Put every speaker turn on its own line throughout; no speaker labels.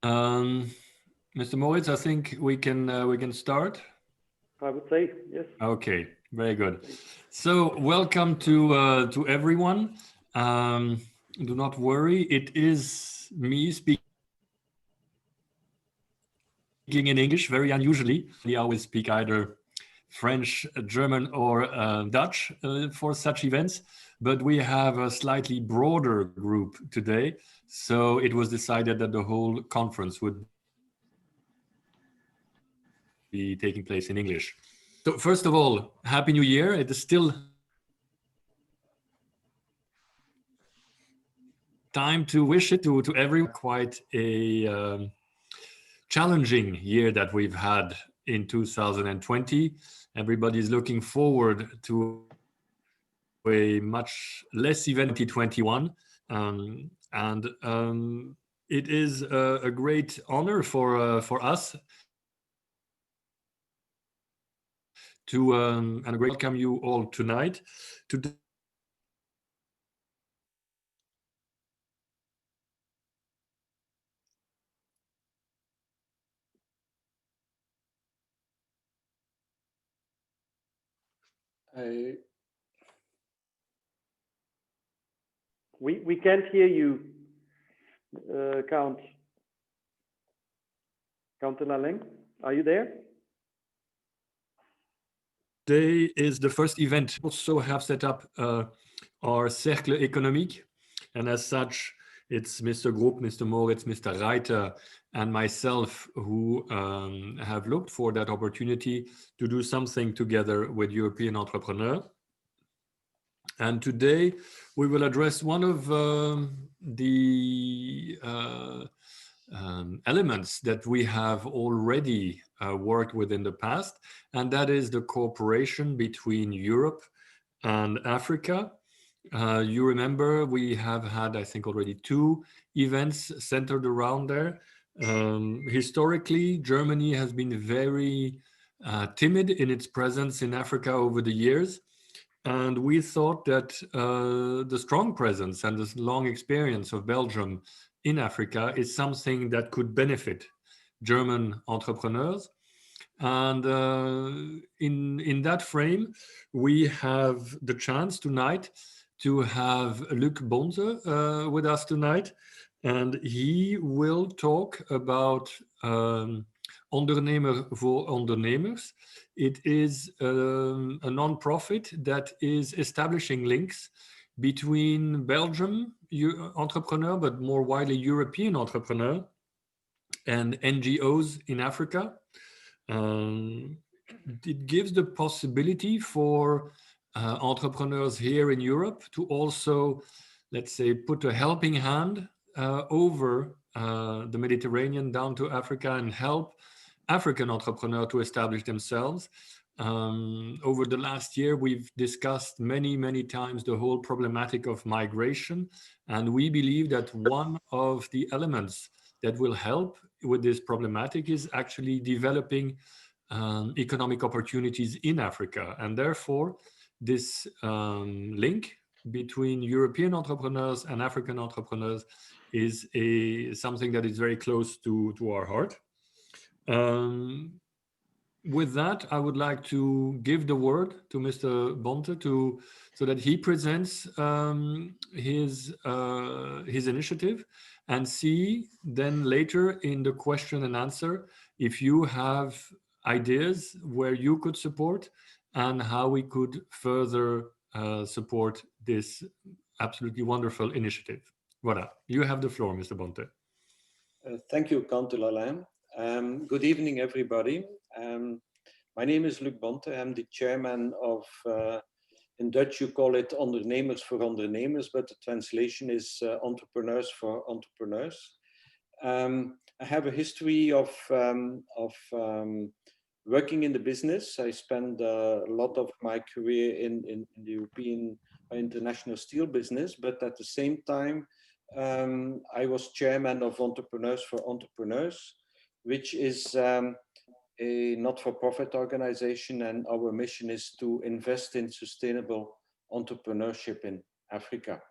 Um, Mr. Moritz, I think we can start.
I would say yes.
Okay, very good. So welcome to everyone. Do not worry, it is me speaking in English very unusually. I always speak either French, German, or Dutch for such events, but we have a slightly broader group today, so it was decided that the whole conference would be taking place in English. So first of all, Happy New Year. It is still time to wish it to everyone. Quite a challenging year that we've had in 2020. Everybody's looking forward to a much less event 2021. It is a great honor for us to and a great welcome you all tonight.
We can't hear you, Count de la Leng. Are you there?
Today is the first event. We also have set up our Cercle Économique, and as such, it's Mr. Groep, Mr. Moritz, Mr. Reiter, and myself who have looked for that opportunity to do something together with European entrepreneurs. And today we will address one of the elements that we have already worked with in the past, and that is the cooperation between Europe and Africa. You remember we have had, I think, already 2 events centered around there. Historically, Germany has been very timid in its presence in Africa over the years. And we thought that the strong presence and the long experience of Belgium in Africa is something that could benefit German entrepreneurs. And in that frame, we have the chance tonight to have Luc Bonte with us tonight. And he will talk about Ondernemers voor Ondernemers. It is a non-profit that is establishing links between Belgium entrepreneur, but more widely European entrepreneur, and NGOs in Africa. It gives the possibility for entrepreneurs here in Europe to also, let's say, put a helping hand over the Mediterranean down to Africa and help African entrepreneurs to establish themselves. Over the last year, we've discussed many times the whole problematic of migration. And we believe that one of the elements that will help with this problematic is actually developing economic opportunities in Africa. And therefore, this link between European entrepreneurs and African entrepreneurs is something that is very close to our heart. With that, I would like to give the word to Mr. Bonte so that he presents his initiative, and see then later in the question and answer if you have ideas where you could support and how we could further support this absolutely wonderful initiative. Voilà, you have the floor, Mr. Bonte.
Thank you, Count de la Leng. Good evening, everybody. My name is Luc Bonte. I'm the chairman of, in Dutch you call it Ondernemers voor Ondernemers, but the translation is Entrepreneurs for Entrepreneurs. I have a history of working in the business. I spent a lot of my career in the European international steel business, but at the same time, I was chairman of Entrepreneurs for Entrepreneurs, which is a not-for-profit organization, and our mission is to invest in sustainable entrepreneurship in Africa.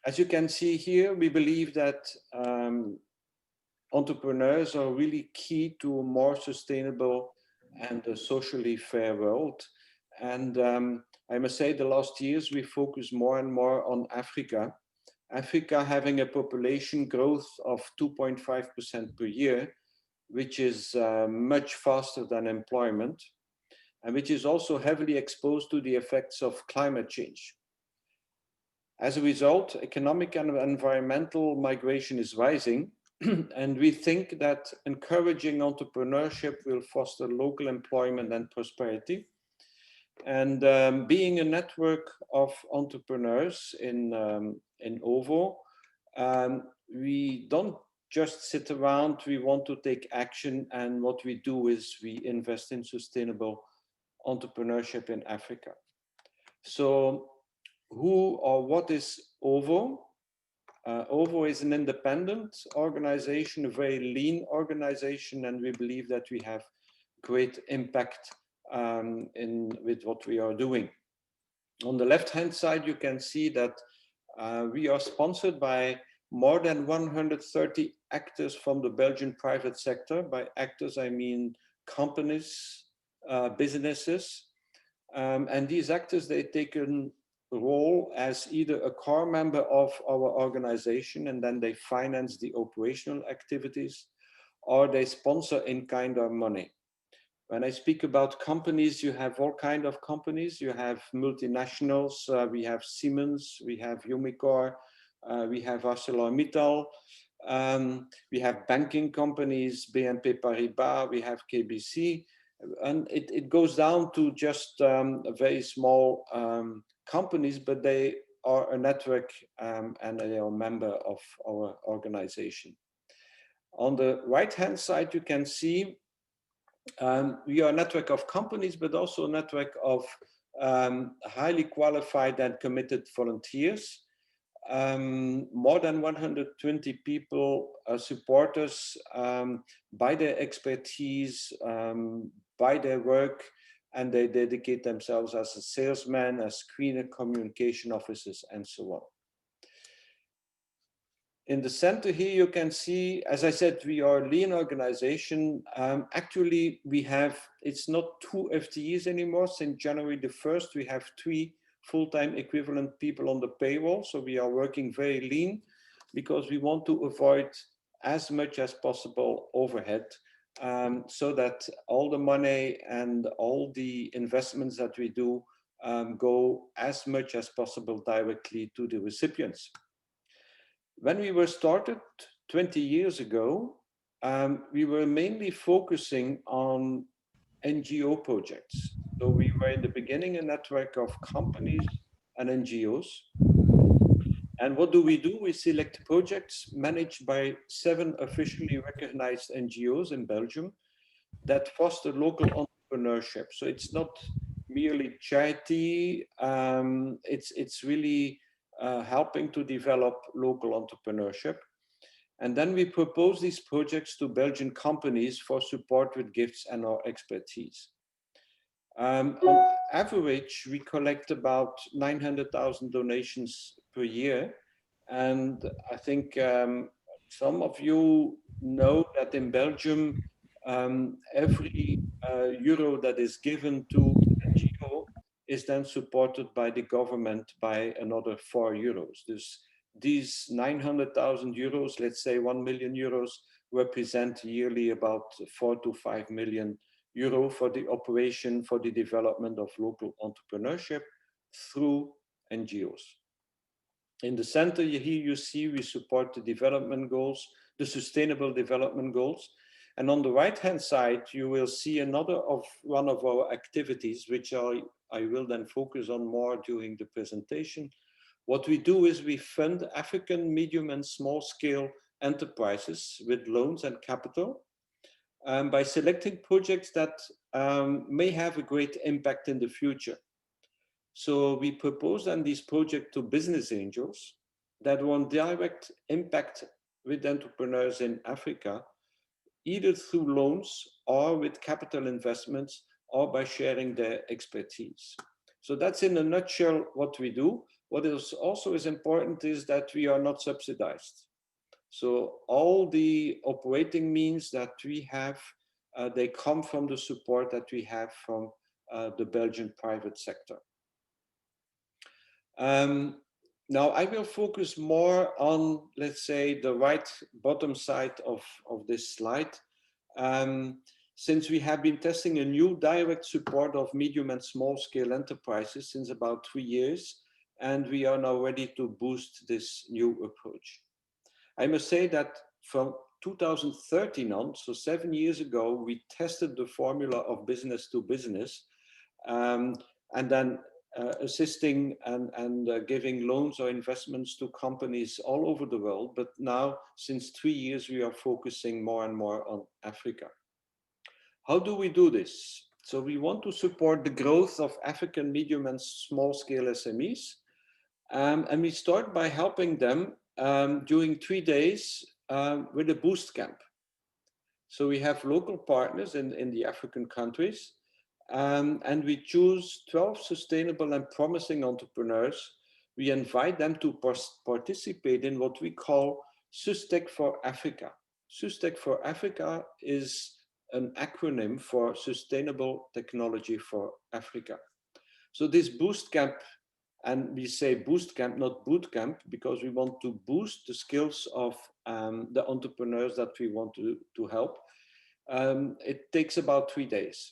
As you can see here, we believe that entrepreneurs are really key to a more sustainable and a socially fair world. And I must say the last years we focus more and more on Africa. Africa having a population growth of 2.5% per year, which is much faster than employment, and which is also heavily exposed to the effects of climate change. As a result, economic and environmental migration is rising, and we think that encouraging entrepreneurship will foster local employment and prosperity. And being a network of entrepreneurs in OVO, we don't just sit around, we want to take action, and what we do is we invest in sustainable entrepreneurship in Africa. So who or what is OVO? OVO is an independent organization, a very lean organization, and we believe that we have great impact with what we are doing. On the left-hand side, you can see that we are sponsored by more than 130 actors from the Belgian private sector. By actors, I mean companies, businesses. And these actors, they take a role as either a core member of our organization, and then they finance the operational activities, or they sponsor in kind or money. When I speak about companies, you have all kinds of companies. You have multinationals, we have Siemens, we have Umicore, we have ArcelorMittal, we have banking companies, BNP Paribas, we have KBC, and it goes down to just very small companies, but they are a network and they are a member of our organization. On the right-hand side, you can see we are a network of companies, but also a network of highly qualified and committed volunteers. More than 120 people support us by their expertise, by their work, and they dedicate themselves as a salesman, as screener, communication officers, and so on. In the center here, you can see, as I said, we are a lean organization. Actually, we have, it's not 2 FTEs anymore. Since January the 1st, we have 3 full-time equivalent people on the payroll. So we are working very lean because we want to avoid as much as possible overhead, so that all the money and all the investments that we do go as much as possible directly to the recipients. When we were started 20 years ago, we were mainly focusing on NGO projects. So we were in the beginning a network of companies and NGOs. And what do? We select projects managed by 7 officially recognized NGOs in Belgium that foster local entrepreneurship. So it's not merely charity, it's really helping to develop local entrepreneurship. And then we propose these projects to Belgian companies for support with gifts and our expertise. On average, we collect about 900,000 donations per year. And I think some of you know that in Belgium, every euro that is given to an NGO is then supported by the government by another 4 euros. These 900,000 euros, let's say 1 million euros, represent yearly about 4 to 5 million euro for the operation, for the development of local entrepreneurship through NGOs. In the center here you see we support the development goals, the sustainable development goals. And on the right-hand side, you will see one of our activities, which I will then focus on more during the presentation. What we do is we fund African medium and small scale enterprises with loans and capital by selecting projects that may have a great impact in the future. So we propose then these projects to business angels that want direct impact with entrepreneurs in Africa, either through loans or with capital investments or by sharing their expertise. So that's in a nutshell what we do. what is also is important is that we are not subsidized. So all the operating means that we have, they come from the support that we have from the Belgian private sector. Now I will focus more on, let's say, the right bottom side of this slide. Since we have been testing a new direct support of medium and small scale enterprises since about 3 years, and we are now ready to boost this new approach. I must say that from 2013 on, so 7 years ago, we tested the formula of business to business, and then assisting and giving loans or investments to companies all over the world. But now, since 3 years, we are focusing more and more on Africa. How do we do this? So we want to support the growth of African medium and small scale SMEs. And we start by helping them during 3 days with a boost camp. So we have local partners in the African countries, and we choose 12 sustainable and promising entrepreneurs. We invite them to participate in what we call SUSTEC for Africa. SUSTEC for Africa is an acronym for Sustainable Technology for Africa. So this boost camp, and we say boost camp, not boot camp, because we want to boost the skills of the entrepreneurs that we want to help. It takes about 3 days.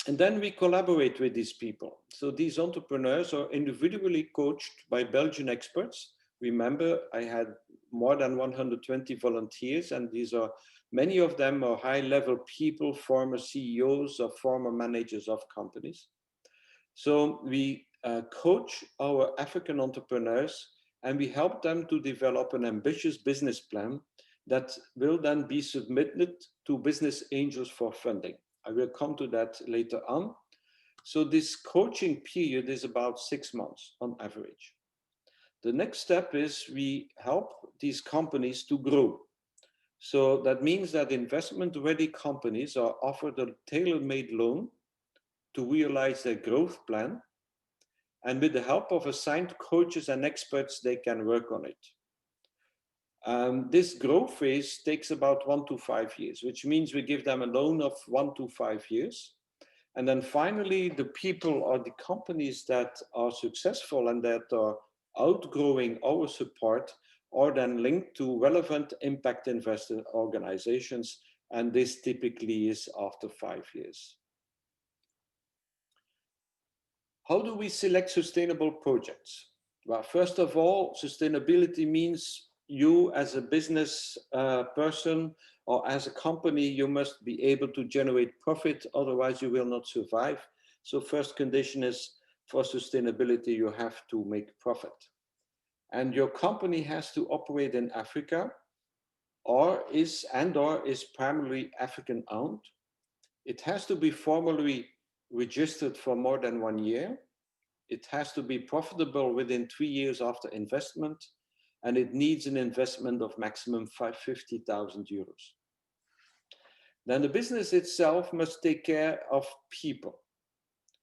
And then we collaborate with these people. So these entrepreneurs are individually coached by Belgian experts. Remember, I had more than 120 volunteers, and these are, many of them are high-level people, former CEOs or former managers of companies. So we coach our African entrepreneurs, and we help them to develop an ambitious business plan that will then be submitted to business angels for funding. I will come to that later on. So this coaching period is about 6 months on average. The next step is we help these companies to grow. So that means that investment-ready companies are offered a tailor-made loan to realize their growth plan. And with the help of assigned coaches and experts, they can work on it. This growth phase takes about 1 to 5 years, which means we give them a loan of 1 to 5 years. And then finally, the people or the companies that are successful and that are outgrowing our support are then linked to relevant impact investor organizations. And this typically is after 5 years. How do we select sustainable projects? Well, first of all, sustainability means you as a business person or as a company, you must be able to generate profit, otherwise you will not survive. So first condition is for sustainability, you have to make profit. And your company has to operate in Africa or is primarily African owned. It has to be formally registered for more than 1 year. It has to be profitable within 3 years after investment, and it needs an investment of maximum 50,000 euros. Then the business itself must take care of people.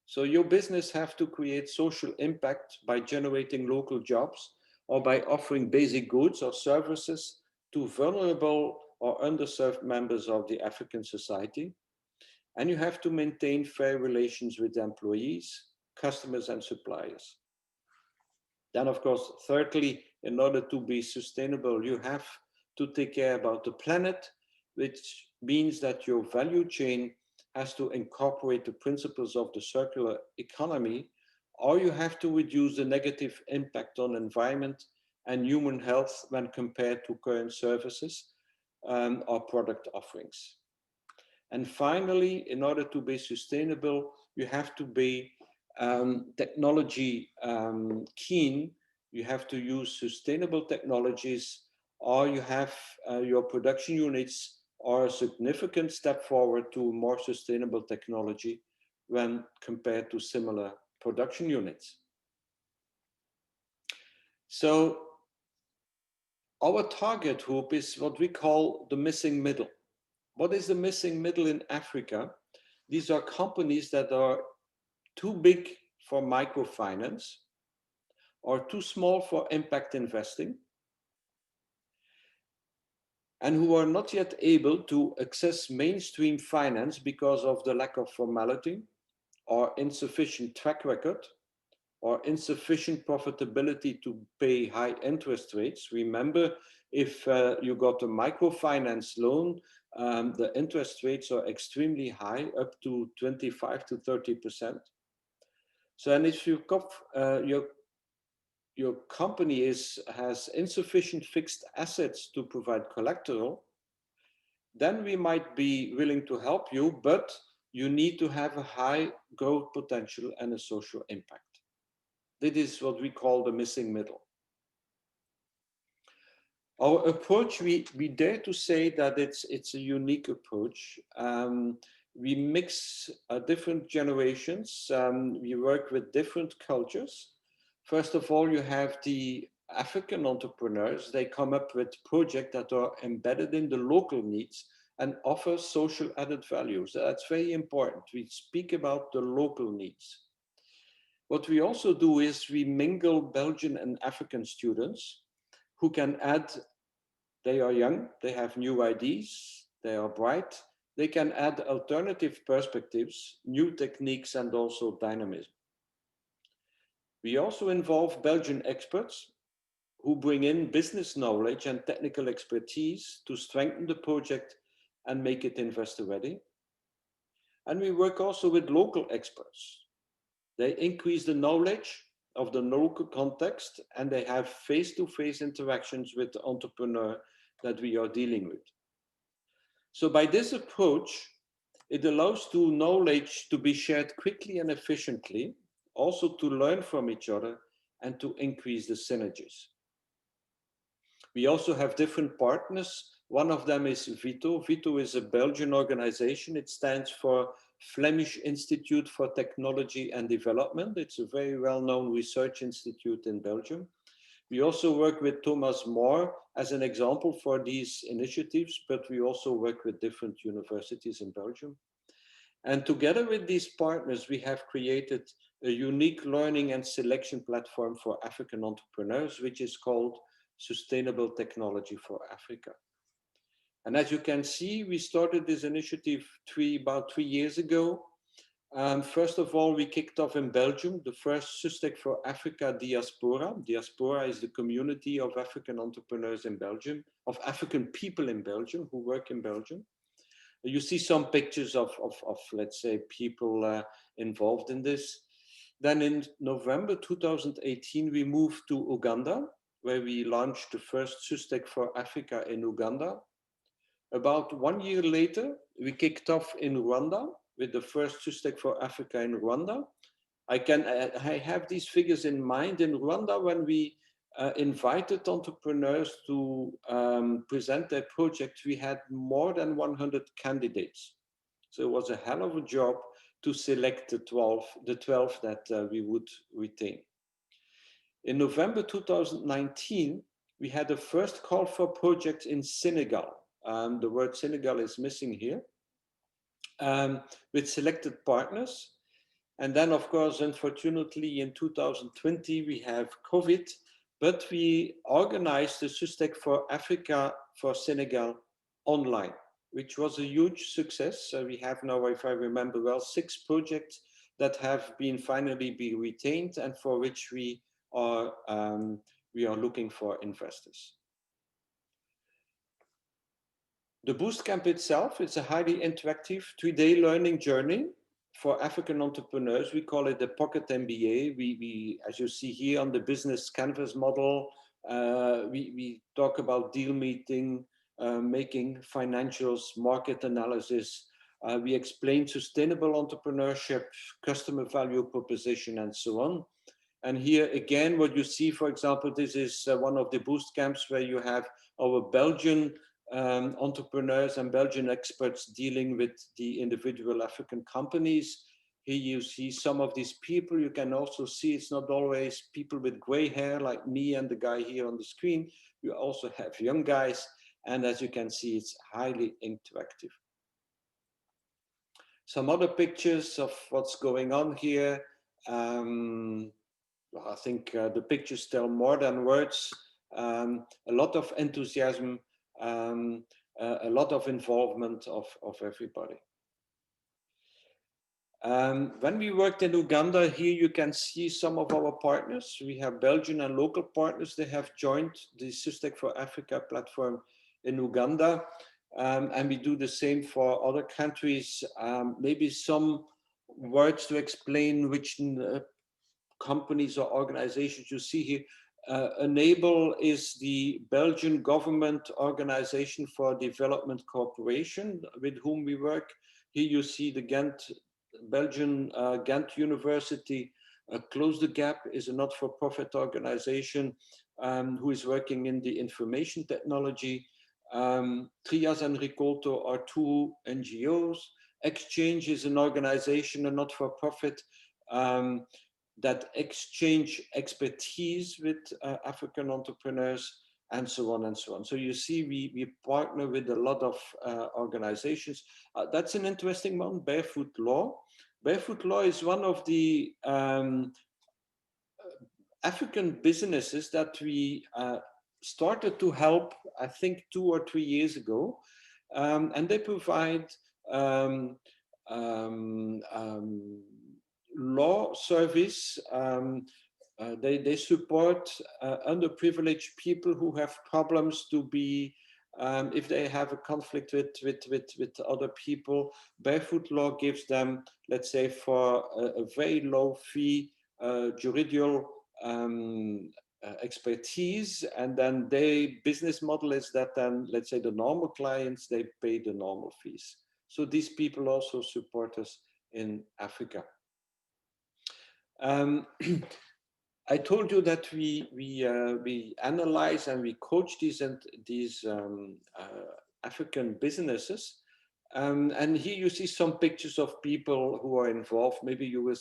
So your business has to create social impact by generating local jobs or by offering basic goods or services to vulnerable or underserved members of the African society. And you have to maintain fair relations with employees, customers, and suppliers. Then, of course, thirdly, in order to be sustainable, you have to take care about the planet, which means that your value chain has to incorporate the principles of the circular economy, or you have to reduce the negative impact on environment and human health when compared to current services or product offerings. And finally, in order to be sustainable, you have to be technology keen. You have to use sustainable technologies, or you have your production units are a significant step forward to more sustainable technology when compared to similar production units. So our target group is what we call the missing middle. What is the missing middle in Africa? These are companies that are too big for microfinance, or too small for impact investing, and who are not yet able to access mainstream finance because of the lack of formality or insufficient track record or insufficient profitability to pay high interest rates. Remember, if you got a microfinance loan, the interest rates are extremely high, up to 25 to 30%. So, and if your company has insufficient fixed assets to provide collateral, then we might be willing to help you, but you need to have a high growth potential and a social impact. This is what we call the missing middle. Our approach, we dare to say that it's a unique approach. We mix different generations. We work with different cultures. First of all, you have the African entrepreneurs. They come up with projects that are embedded in the local needs and offer social added values. That's very important. We speak about the local needs. What we also do is we mingle Belgian and African students who can add, they are young, they have new ideas, they are bright, they can add alternative perspectives, new techniques, and also dynamism. We also involve Belgian experts who bring in business knowledge and technical expertise to strengthen the project and make it investor ready. And we work also with local experts. They increase the knowledge of the local context and they have face-to-face interactions with the entrepreneur that we are dealing with. So by this approach, it allows knowledge to be shared quickly and efficiently, also to learn from each other and to increase the synergies. We also have different partners. One of them is VITO. VITO is a Belgian organization. It stands for Flemish Institute for Technology and Development. It's a very well-known research institute in Belgium. We also work with Thomas More as an example for these initiatives, but we also work with different universities in Belgium. And together with these partners, we have created a unique learning and selection platform for African entrepreneurs, which is called Sustainable Technology for Africa. And as you can see, we started this initiative about 3 years ago. First of all, we kicked off in Belgium, the first SUSTEC for Africa diaspora. Diaspora is the community of African entrepreneurs in Belgium, of African people in Belgium who work in Belgium. You see some pictures of let's say, people involved in this. Then in November 2018, we moved to Uganda, where we launched the first SUSTEC for Africa in Uganda. About 1 year later, we kicked off in Rwanda with the first SUSTEC for Africa in Rwanda. I have these figures in mind. In Rwanda, when we invited entrepreneurs to present their project, we had more than 100 candidates. So it was a hell of a job to select the 12 that we would retain. In November 2019, we had the first call for projects in Senegal. The word Senegal is missing here, with selected partners. And then, of course, unfortunately, in 2020, we have COVID, but we organized the SUSTEC for Africa for Senegal online, which was a huge success. We have now, if I remember well, 6 projects that have been finally retained and for which we are looking for investors. The Boost Camp itself is a highly interactive 3-day learning journey for African entrepreneurs. We call it the Pocket MBA. We, as you see here on the business canvas model, we talk about deal making, financials, market analysis. We explain sustainable entrepreneurship, customer value proposition, and so on. And here again, what you see, for example, this is one of the Boost Camps where you have our Belgian entrepreneurs and Belgian experts dealing with the individual African companies. Here you see some of these people. You can also see it's not always people with gray hair like me and the guy here on the screen. You also have young guys. And as you can see, it's highly interactive. Some other pictures of what's going on here. I think the pictures tell more than words. A lot of enthusiasm, a lot of involvement of everybody. When we worked in Uganda, here you can see some of our partners. We have Belgian and local partners. They have joined the SysTech for Africa platform in Uganda. And we do the same for other countries. Maybe some words to explain which companies or organizations you see here. Enable is the Belgian government organization for development cooperation with whom we work. Here you see the Belgian Ghent University. Close the Gap is a not-for-profit organization who is working in the information technology. Trias and Ricolto are two NGOs. Exchange is an organization, a not-for-profit, that exchange expertise with African entrepreneurs, and so on and so on. So you see, we partner with a lot of organizations. That's an interesting one, Barefoot Law. Barefoot Law is one of the African businesses that we started to help, I think 2 or 3 years ago. And they provide law service. They support underprivileged people who have problems to be, if they have a conflict with other people. Barefoot Law gives them, let's say, for a very low fee, juridical expertise, and then their business model is that then, let's say, the normal clients, they pay the normal fees. So these people also support us in Africa. I told you that we analyze and we coach these African businesses, and here you see some pictures of people who are involved. Maybe you will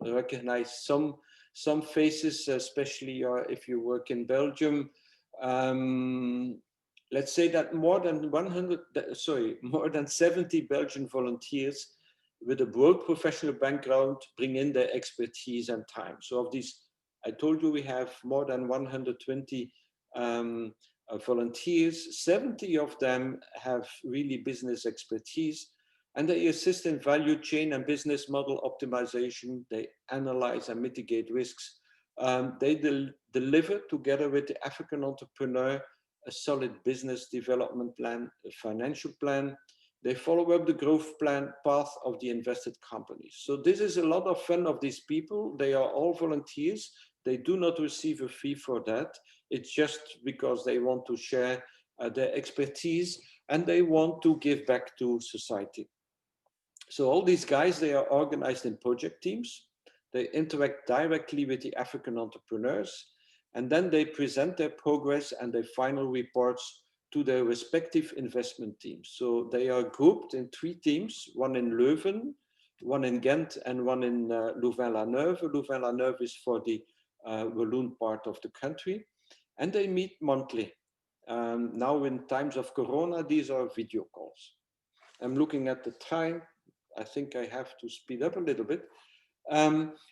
recognize some faces, especially if you work in Belgium. Let's say that more than 70 Belgian volunteers with a broad professional background bring in their expertise and time. So of these, I told you we have more than 120 volunteers. 70 of them have really business expertise, and they assist in value chain and business model optimization. They analyze and mitigate risks. They deliver together with the African entrepreneur a solid business development plan, a financial plan. They follow up the growth plan path of the invested companies. So this is a lot of fun of these people. They are all volunteers. They do not receive a fee for that. It's just because they want to share their expertise and they want to give back to society. So all these guys, they are organized in project teams. They interact directly with the African entrepreneurs, and then they present their progress and their final reports to their respective investment teams. So they are grouped in 3 teams, one in Leuven, one in Ghent, and one in Louvain-la-Neuve. Louvain-la-Neuve is for the Walloon part of the country, and they meet monthly. Now in times of Corona, these are video calls. I'm looking at the time. I think I have to speed up a little bit.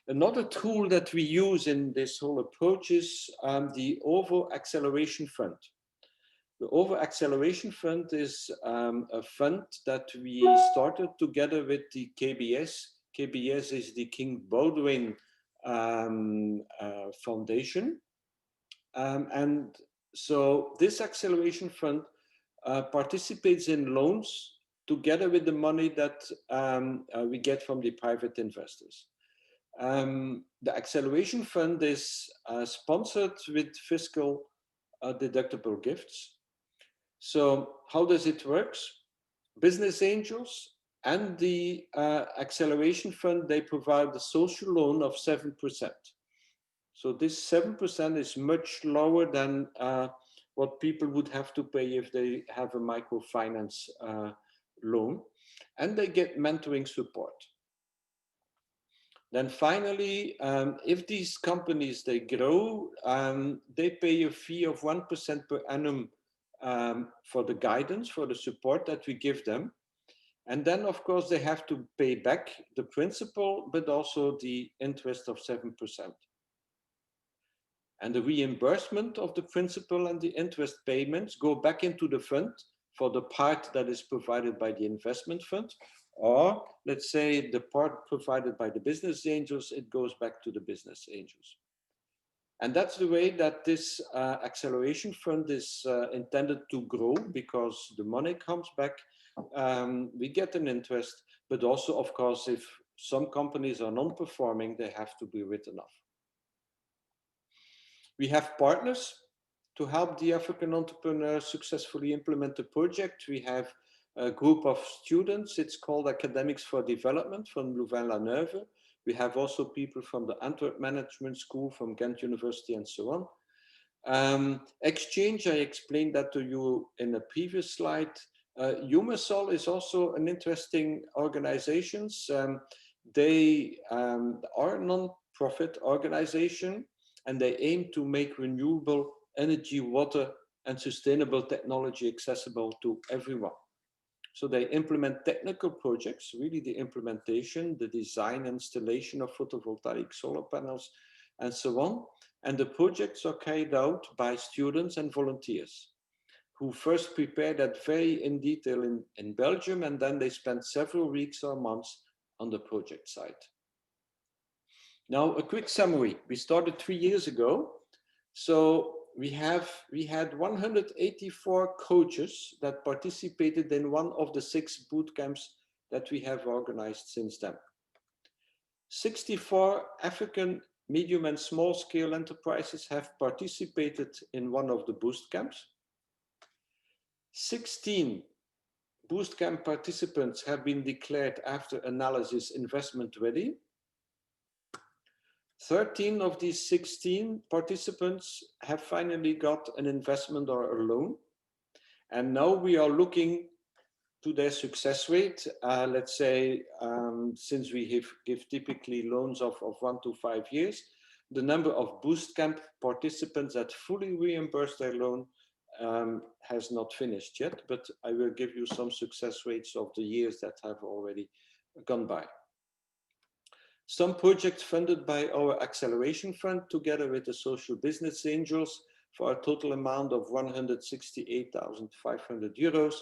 Another tool that we use in this whole approach is the OVO Acceleration Fund. The OVO Acceleration Fund is a fund that we started together with the KBS. KBS is the King Baudouin Foundation. And so this Acceleration Fund participates in loans together with the money that we get from the private investors. The Acceleration Fund is sponsored with fiscal deductible gifts. So how does it work? Business angels and the Acceleration Fund, they provide a social loan of 7%. So this 7% is much lower than what people would have to pay if they have a microfinance loan, and they get mentoring support. Then finally, if these companies, they grow, they pay a fee of 1% per annum for the guidance, for the support that we give them. And then, of course, they have to pay back the principal, but also the interest of 7%. And the reimbursement of the principal and the interest payments go back into the fund for the part that is provided by the investment fund, or let's say the part provided by the business angels, it goes back to the business angels. And that's the way that this acceleration fund is intended to grow, because the money comes back, we get an interest, but also, of course, if some companies are non-performing, they have to be written off. We have partners to help the African entrepreneurs successfully implement the project. We have a group of students, it's called Academics for Development from Louvain-la-Neuve. We have also people from the Antwerp-Management-Schule, from Ghent University, and so on. Exchange, I explained that to you in a previous slide. EHSAL is also an interesting organization. They are a non-profit organization, and they aim to make renewable energy, water, and sustainable technology accessible to everyone. So they implement technical projects, really the implementation, the design, installation of photovoltaic solar panels, and so on. And the projects are carried out by students and volunteers who first prepare that very in detail in Belgium, and then they spend several weeks or months on the project site. Now, a quick summary. We started 3 years ago. So we had 184 coaches that participated in one of the 6 boot camps that we have organized since then. 64 African medium and small scale enterprises have participated in one of the boost camps. 16 boost camp participants have been declared after analysis investment ready. 13 of these 16 participants have finally got an investment or a loan. And now we are looking to their success rate. Let's say, since we give typically loans of 1 to 5 years, the number of boost camp participants that fully reimburse their loan has not finished yet, but I will give you some success rates of the years that have already gone by. Some projects funded by our acceleration fund together with the social business angels for a total amount of 168,500 euros.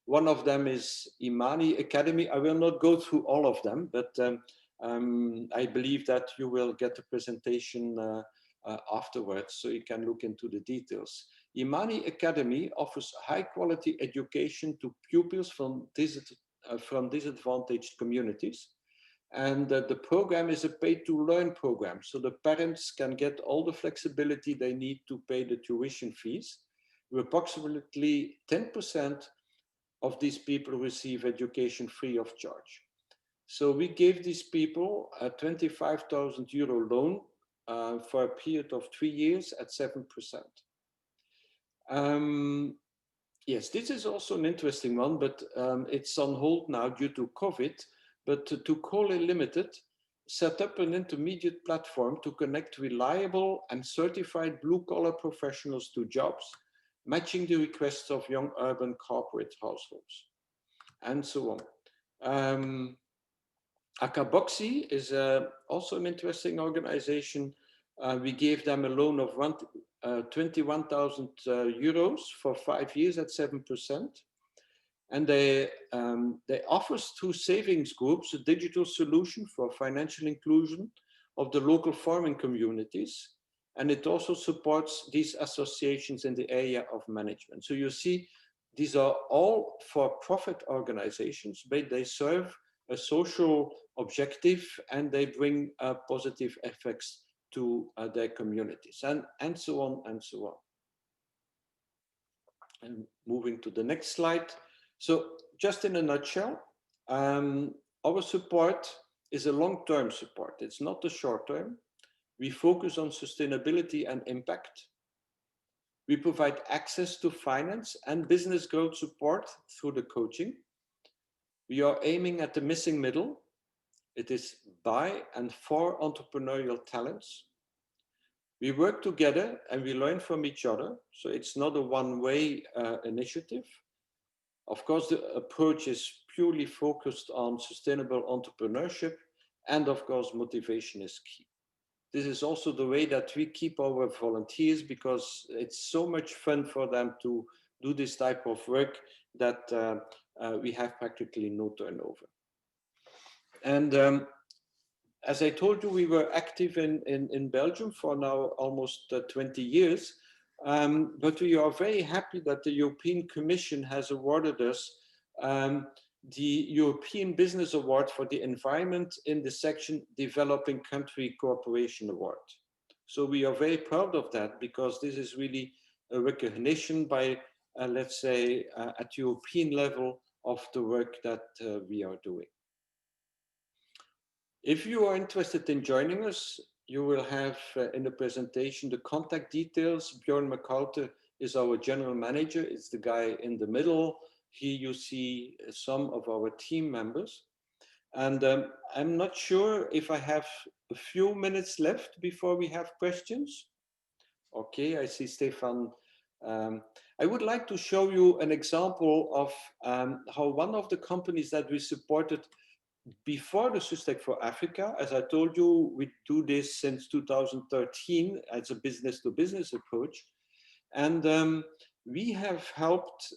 One of them is Imani Academy. I will not go through all of them, but I believe that you will get the presentation afterwards, so you can look into the details. Imani Academy offers high quality education to pupils from disadvantaged communities. And the program is a pay-to-learn program, so the parents can get all the flexibility they need to pay the tuition fees. Approximately 10% of these people receive education free of charge. So we gave these people a 25,000 euro loan for a period of 3 years at 7%. Yes, this is also an interesting one, but it's on hold now due to COVID. But Tukole Limited set up an intermediate platform to connect reliable and certified blue-collar professionals to jobs, matching the requests of young urban corporate households, and so on. Akaboxi is also an interesting organization. We gave them a loan of 21,000 euros for 5 years at 7%. And they offer through savings groups a digital solution for financial inclusion of the local farming communities. And it also supports these associations in the area of management. So you see, these are all for-profit organizations, but they serve a social objective and they bring positive effects to their communities, and so on and so on. And moving to the next slide. So just in a nutshell, our support is a long-term support. It's not the short-term. We focus on sustainability and impact. We provide access to finance and business growth support through the coaching. We are aiming at the missing middle. It is by and for entrepreneurial talents. We work together and we learn from each other. So it's not a one-way initiative. Of course, the approach is purely focused on sustainable entrepreneurship, and of course, motivation is key. this is also the way that we keep our volunteers, because it's so much fun for them to do this type of work that we have practically no turnover. And as I told you, we were active in Belgium for now almost 20 years. But we are very happy that the European Commission has awarded us the European Business Award for the Environment in the section Developing Country Cooperation Award. So we are very proud of that, because this is really a recognition by, let's say, at European level of the work that we are doing. If you are interested in joining us, you will have in the presentation the contact details. Björn McCarter is our general manager. It's the guy in the middle. Here you see some of our team members. And I'm not sure if I have a few minutes left before we have questions. Okay, I see Stefan. I would like to show you an example of how one of the companies that we supported before the SUSTEC for Africa, as I told you, we do this since 2013 as a business-to-business approach. And we have helped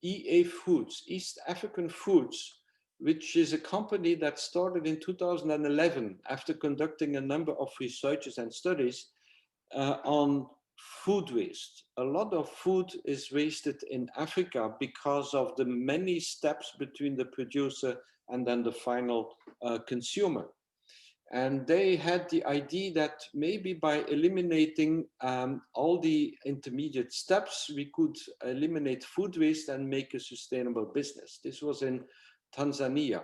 EA Foods, East African Foods, which is a company that started in 2011 after conducting a number of researches and studies on food waste. A lot of food is wasted in Africa because of the many steps between the producer and then the final consumer. And they had the idea that maybe by eliminating all the intermediate steps, we could eliminate food waste and make a sustainable business. This was in Tanzania.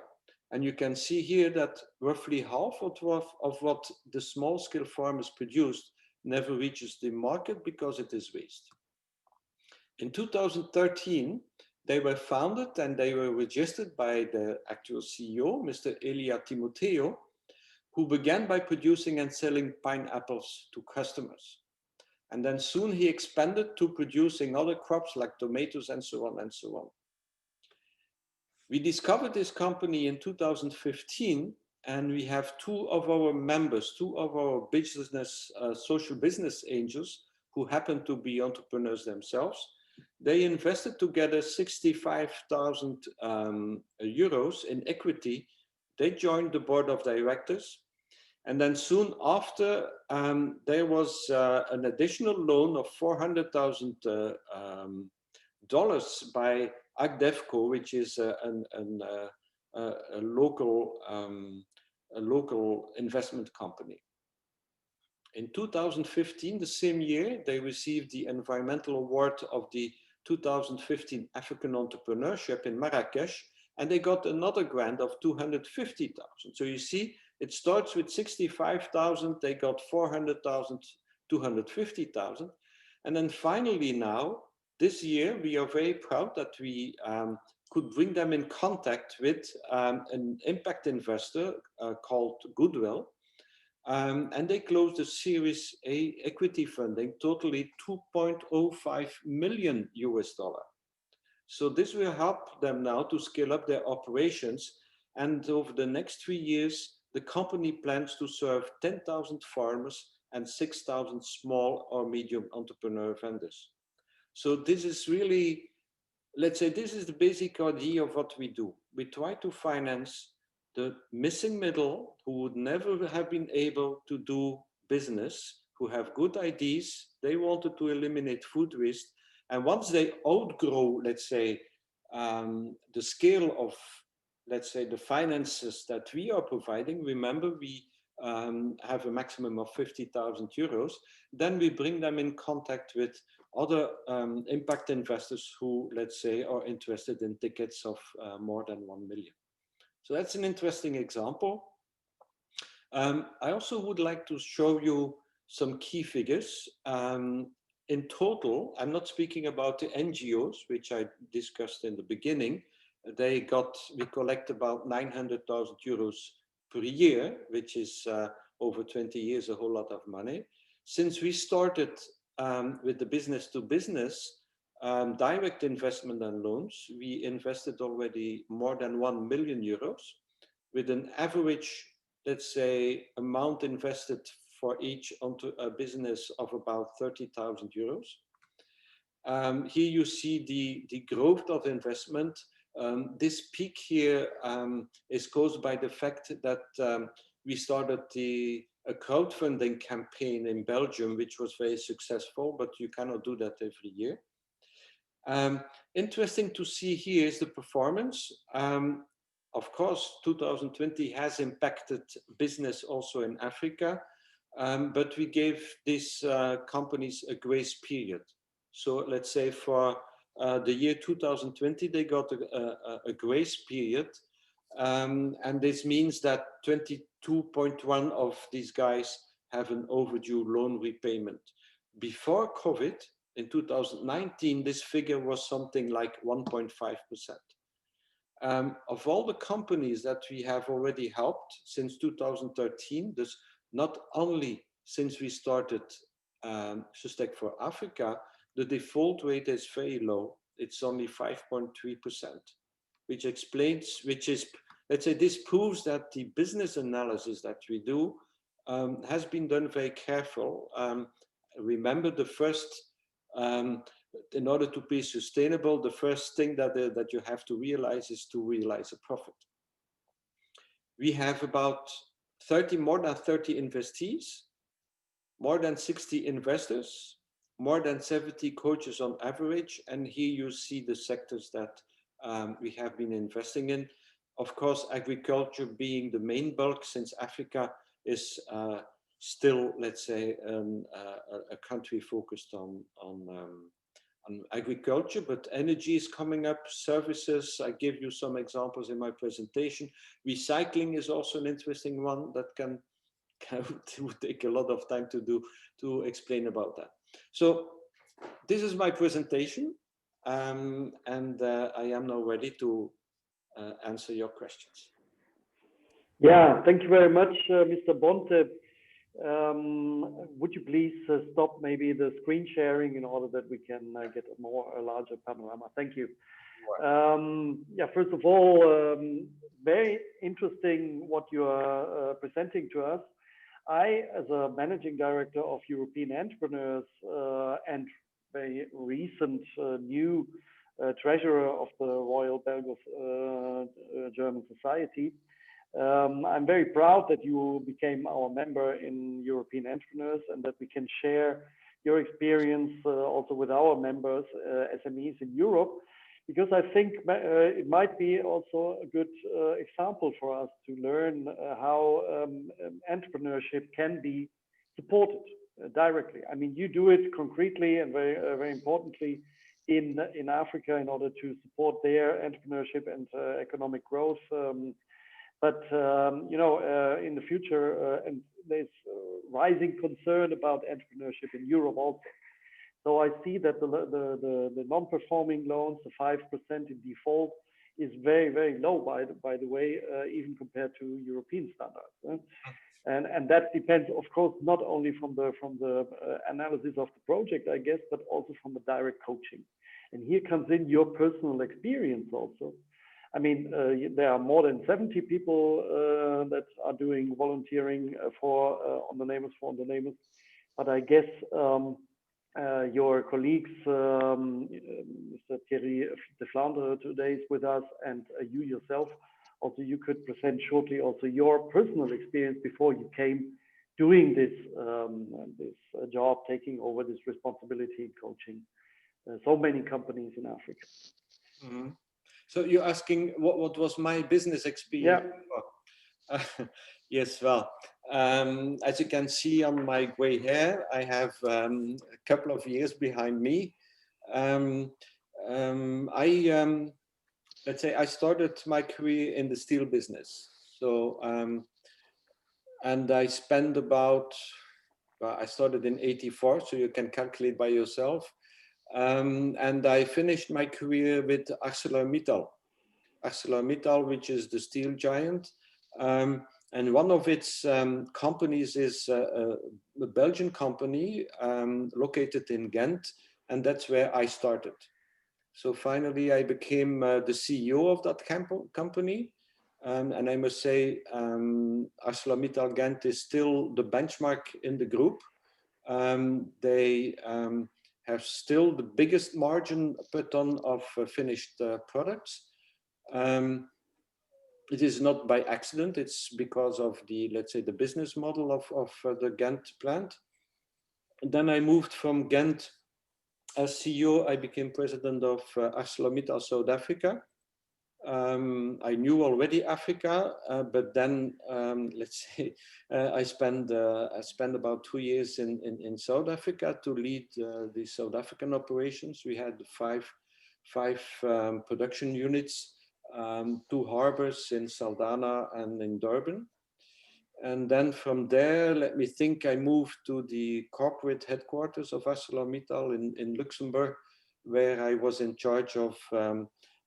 And you can see here that roughly half of what the small-scale farmers produced never reaches the market because it is waste. In 2013, they were founded and they were registered by the actual CEO, Mr. Elia Timoteo, who began by producing and selling pineapples to customers. And then soon he expanded to producing other crops like tomatoes and so on and so on. We discovered this company in 2015, and we have two of our members, two of our business, social business angels, who happen to be entrepreneurs themselves. They invested together 65,000 euros in equity. They joined the board of directors. And then soon after, there was an additional loan of $400,000 by Agdefco, which is a local investment company. In 2015, the same year, they received the environmental award of the 2015 African Entrepreneurship in Marrakesh, and they got another grant of 250,000. So you see, it starts with 65,000, they got 400,000, 250,000. And then finally now, this year, we are very proud that we could bring them in contact with an impact investor called Goodwill. And they closed a Series A equity funding, totally $2.05 million US. So this will help them now to scale up their operations. And over the next 3 years, the company plans to serve 10,000 farmers and 6,000 small or medium entrepreneur vendors. So this is really, let's say, this is the basic idea of what we do. We try to finance the missing middle who would never have been able to do business, who have good ideas. They wanted to eliminate food waste. And once they outgrow, let's say, the scale of, let's say, the finances that we are providing, remember we have a maximum of 50,000 euros, then we bring them in contact with other impact investors who, let's say, are interested in tickets of more than 1 million. So that's an interesting example. I also would like to show you some key figures. In total, I'm not speaking about the NGOs, which I discussed in the beginning. We collect about 900,000 euros per year, which is over 20 years, a whole lot of money. Since we started with the business-to-business direct investment and loans, we invested already more than 1 million euros with an average let's say, amount invested for each onto a business of about 30,000 euros. Here you see the growth of investment. This peak here is caused by the fact that we started a crowdfunding campaign in Belgium, which was very successful, but you cannot do that every year. Interesting to see here is the performance. Of course, 2020 has impacted business also in Africa, but we gave these companies a grace period. So let's say for the year 2020, they got a grace period. And this means that 22.1 of these guys have an overdue loan repayment. Before COVID, in 2019, this figure was something like 1.5%. Of all the companies that we have already helped since 2013, this not only since we started Seit for Africa, the default rate is very low. It's only 5.3%, which explains, let's say, this proves that the business analysis that we do has been done very careful. Remember, the first, in order to be sustainable, the first thing that you have to realize is to realize a profit. We have about more than 30 investees, more than 60 investors, more than 70 coaches on average. And here you see the sectors that we have been investing in. Of course, agriculture being the main bulk, since Africa is still, let's say, a country focused on agriculture, but energy is coming up, services. I give you some examples in my presentation. Recycling is also an interesting one that would take a lot of time to explain about that. So this is my presentation, and I am now ready to answer your questions.
Yeah, thank you very much, Mr. Bonte. Would you please stop maybe the screen sharing in order that we can get a larger panorama? Thank you. Yeah, first of all, very interesting what you are presenting to us. I, as a managing director of European Entrepreneurs and very recent new treasurer of the Royal Belgian Society, I'm very proud that you became our member in European Entrepreneurs and that we can share your experience also with our members, SMEs in Europe, because I think it might be also a good example for us to learn how entrepreneurship can be supported directly. I mean, you do it concretely and very importantly in Africa in order to support their entrepreneurship and economic growth. But you know, in the future, and there's rising concern about entrepreneurship in Europe also. So I see that the non-performing loans, the 5% in default, is very low by the way, even compared to European standards. And that depends, of course, not only from the analysis of the project, I guess, but also from the direct coaching. And here comes in your personal experience also. I mean, there are more than 70 people that are doing volunteering for Unternehmers for Ondernemers, but I guess your colleagues, Mr. Thierry de Flandre today is with us, and you yourself, also you could present shortly also your personal experience before you came doing this job, taking over this responsibility, coaching so many companies in Africa.
Mm-hmm. So you're asking what was my business experience? Yeah. Yes, well, as you can see on my gray hair, I have a couple of years behind me. Let's say I started my career in the steel business. So, and I spent about, I started in '84, so you can calculate by yourself. And I finished my career with ArcelorMittal, which is the steel giant. And one of its companies is a Belgian company located in Ghent, and that's where I started. So finally, I became the CEO of that company. And I must say, ArcelorMittal Ghent is still the benchmark in the group. They have still the biggest margin per ton of finished products. It is not by accident, it's because of the, let's say, the business model of the Ghent plant. And then I moved from Ghent as CEO, I became president of ArcelorMittal South Africa. I knew already Africa, but then let's say I spent about 2 years in South Africa to lead the South African operations. We had five production units, 2 harbors in Saldanha and in Durban. And then from there, let me think, I moved to the corporate headquarters of ArcelorMittal in Luxembourg, where I was in charge of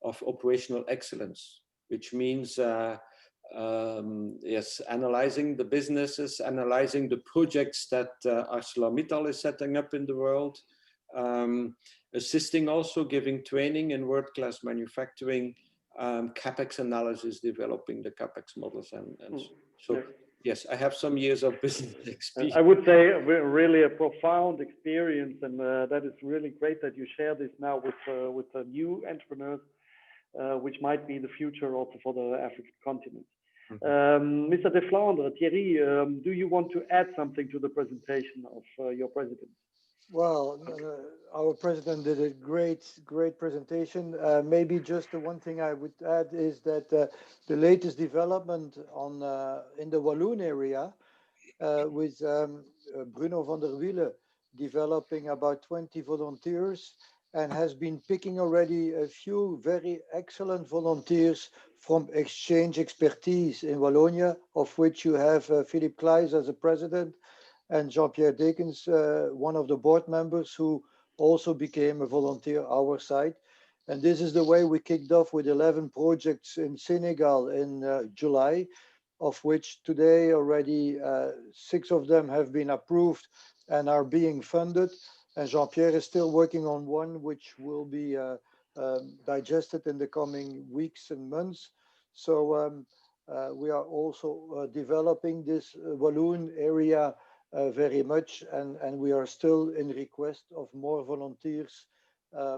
operational excellence, which means yes, analyzing the businesses, analyzing the projects that ArcelorMittal is setting up in the world, assisting also, giving training in world-class manufacturing, CapEx analysis, developing the CapEx models, and so. Yeah. Yes, I have some years of business experience.
I would say really a profound experience, and that is really great that you share this now with the new entrepreneurs, which might be the future also for the African continent. Mr. De Flandre, Thierry, do you want to add something to the presentation of your president?
Well, our president did a great presentation. Maybe just the one thing I would add is that the latest development on in the Walloon area with Bruno van der Wiele developing about 20 volunteers and has been picking already a few very excellent volunteers from exchange expertise in Wallonia, of which you have Philippe Kleijs as a president, and Jean-Pierre Dekens, one of the board members who also became a volunteer our side. And this is the way we kicked off with 11 projects in Senegal in July, of which today already 6 of them have been approved and are being funded. And Jean-Pierre is still working on one which will be digested in the coming weeks and months. So we are also developing this Walloon area very much, and we are still in request of more volunteers,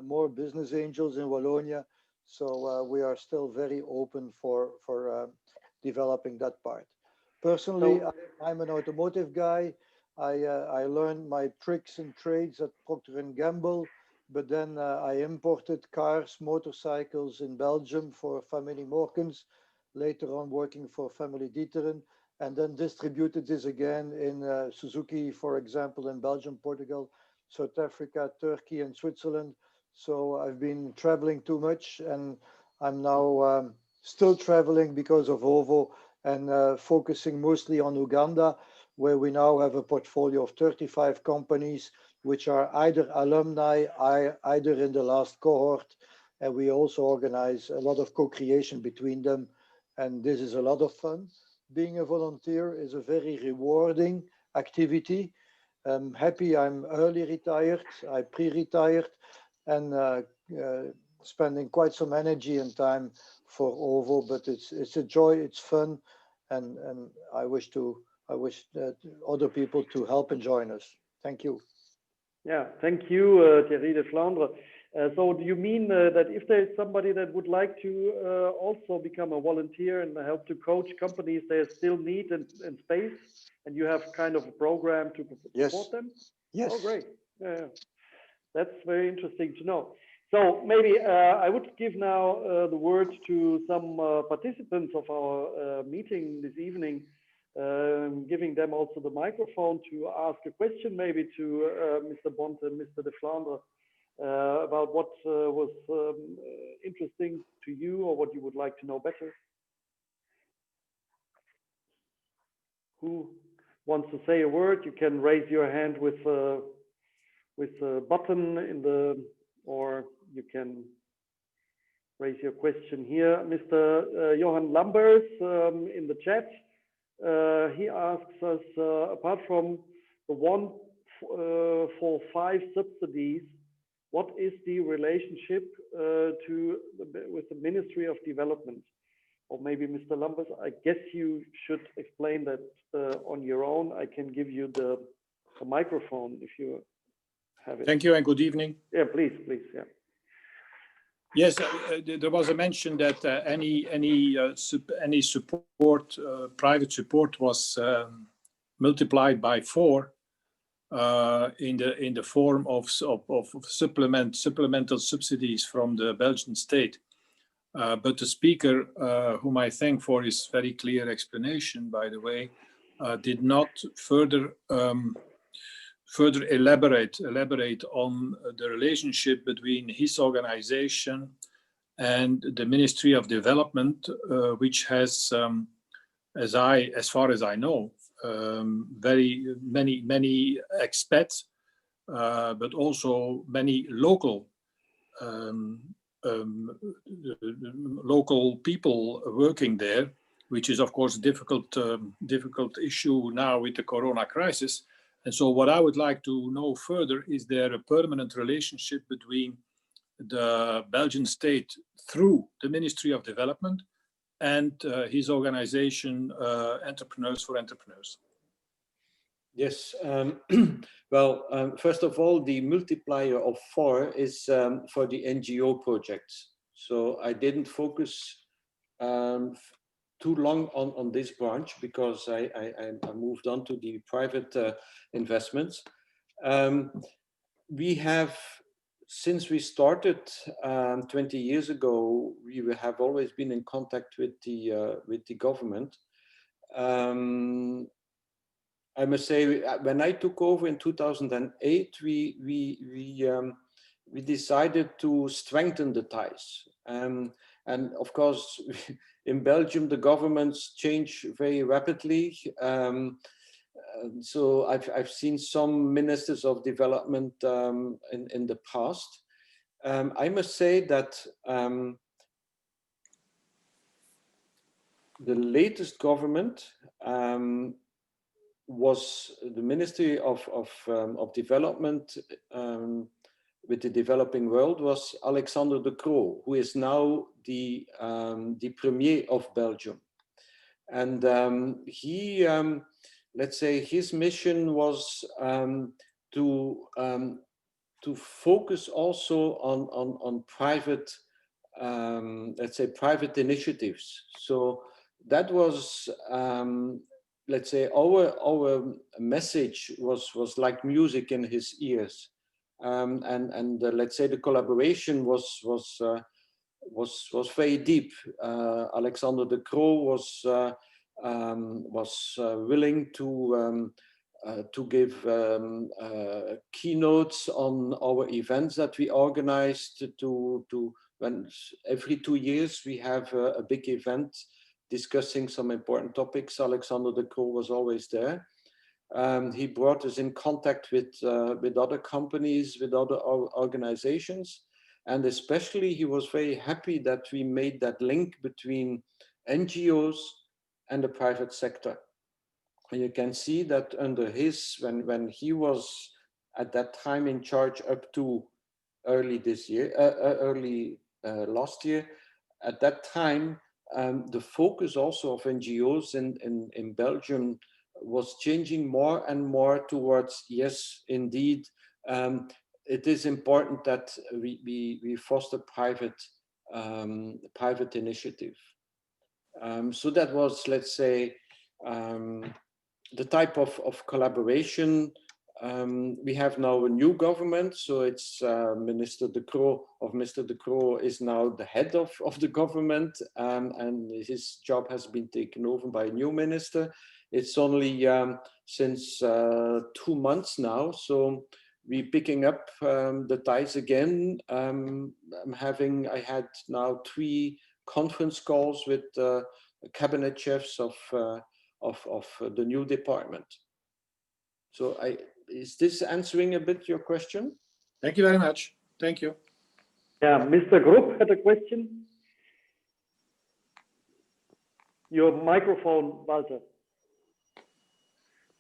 more business angels in Wallonia. So we are still very open for developing that part. Personally, I'm an automotive guy. I learned my tricks and trades at Procter & Gamble, but then I imported cars, motorcycles in Belgium for Family Morkens, later on working for Family D'Ieteren, and then distributed this again in Suzuki, for example, in Belgium, Portugal, South Africa, Turkey, and Switzerland. So I've been traveling too much, and I'm now still traveling because of OVO and focusing mostly on Uganda, where we now have a portfolio of 35 companies, which are either alumni, either in the last cohort, and we also organize a lot of co-creation between them, and this is a lot of fun. Being a volunteer is a very rewarding activity. I'm happy I'm early retired, I pre-retired, and spending quite some energy and time for OVO, but it's a joy, it's fun, and I wish that other people to help and join us. Thank you.
Yeah, thank you, Thierry De Flandre. So do you mean that if there is somebody that would like to also become a volunteer and help to coach companies, there's still need and space, and you have kind of a program to support them?
Yes.
Oh, great. Yeah, that's very interesting to know. So maybe I would give now the word to some participants of our meeting this evening, giving them also the microphone to ask a question maybe to Mr. Bonte and Mr. De Flandre. About what was interesting to you or what you would like to know better. Who wants to say a word? You can raise your hand with a button in the, or you can raise your question here. Mr. Johan Lambers in the chat, he asks us, apart from the 1 for 5 subsidies, what is the relationship with the Ministry of Development? or maybe Mr. Lambers, I guess you should explain that on your own. I can give you the microphone if you have it.
Thank you and good evening.
Yeah, please, yeah.
Yes, there was a mention that any support, private support, was multiplied by 4 in the form of supplemental subsidies from the Belgian state. But the speaker, whom I thank for his very clear explanation, by the way, did not further elaborate on the relationship between his organization and the Ministry of Development, which has, as far as I know, very many expats, but also many local people working there, which is of course a difficult issue now with the Corona crisis. And so what I would like to know further, is there a permanent relationship between the Belgian state through the Ministry of Development and his organization, Entrepreneurs for Entrepreneurs?
Yes. Well, first of all, the multiplier of 4 is for the NGO projects. So I didn't focus too long on this branch because I moved on to the private investments. We have, since we started 20 years ago, we have always been in contact with the government. I must say, when I took over in 2008, we decided to strengthen the ties. And of course, in Belgium, the governments change very rapidly. So I've seen some ministers of development in the past. I must say that the latest government was the Ministry of Development with the developing world was Alexander De Croo, who is now the Premier of Belgium. And he, let's say, his mission was to focus also on private, let's say, private initiatives. So that was, let's say, our message was like music in his ears. And let's say the collaboration was very deep. Alexander De Croo was willing to give keynotes on our events that we organized. When every 2 years we have a big event discussing some important topics. Alexander De Croo was always there. He brought us in contact with other companies, with other organizations, and especially he was very happy that we made that link between NGOs and the private sector. And you can see that under his, when he was at that time in charge up to early last year, at that time, the focus also of NGOs in Belgium was changing more and more towards, yes, indeed, it is important that we foster private initiative. So that was, let's say, the type of collaboration. We have now a new government, so it's Mr. De Croo is now the head of the government, and his job has been taken over by a new minister. It's only since 2 months now, so we're picking up the ties again. I had now 3 conference calls with cabinet chefs of the new department. So is this answering a bit your question?
Thank you very much. Thank you.
Yeah, Mr. Groep had a question. Your microphone, Walter.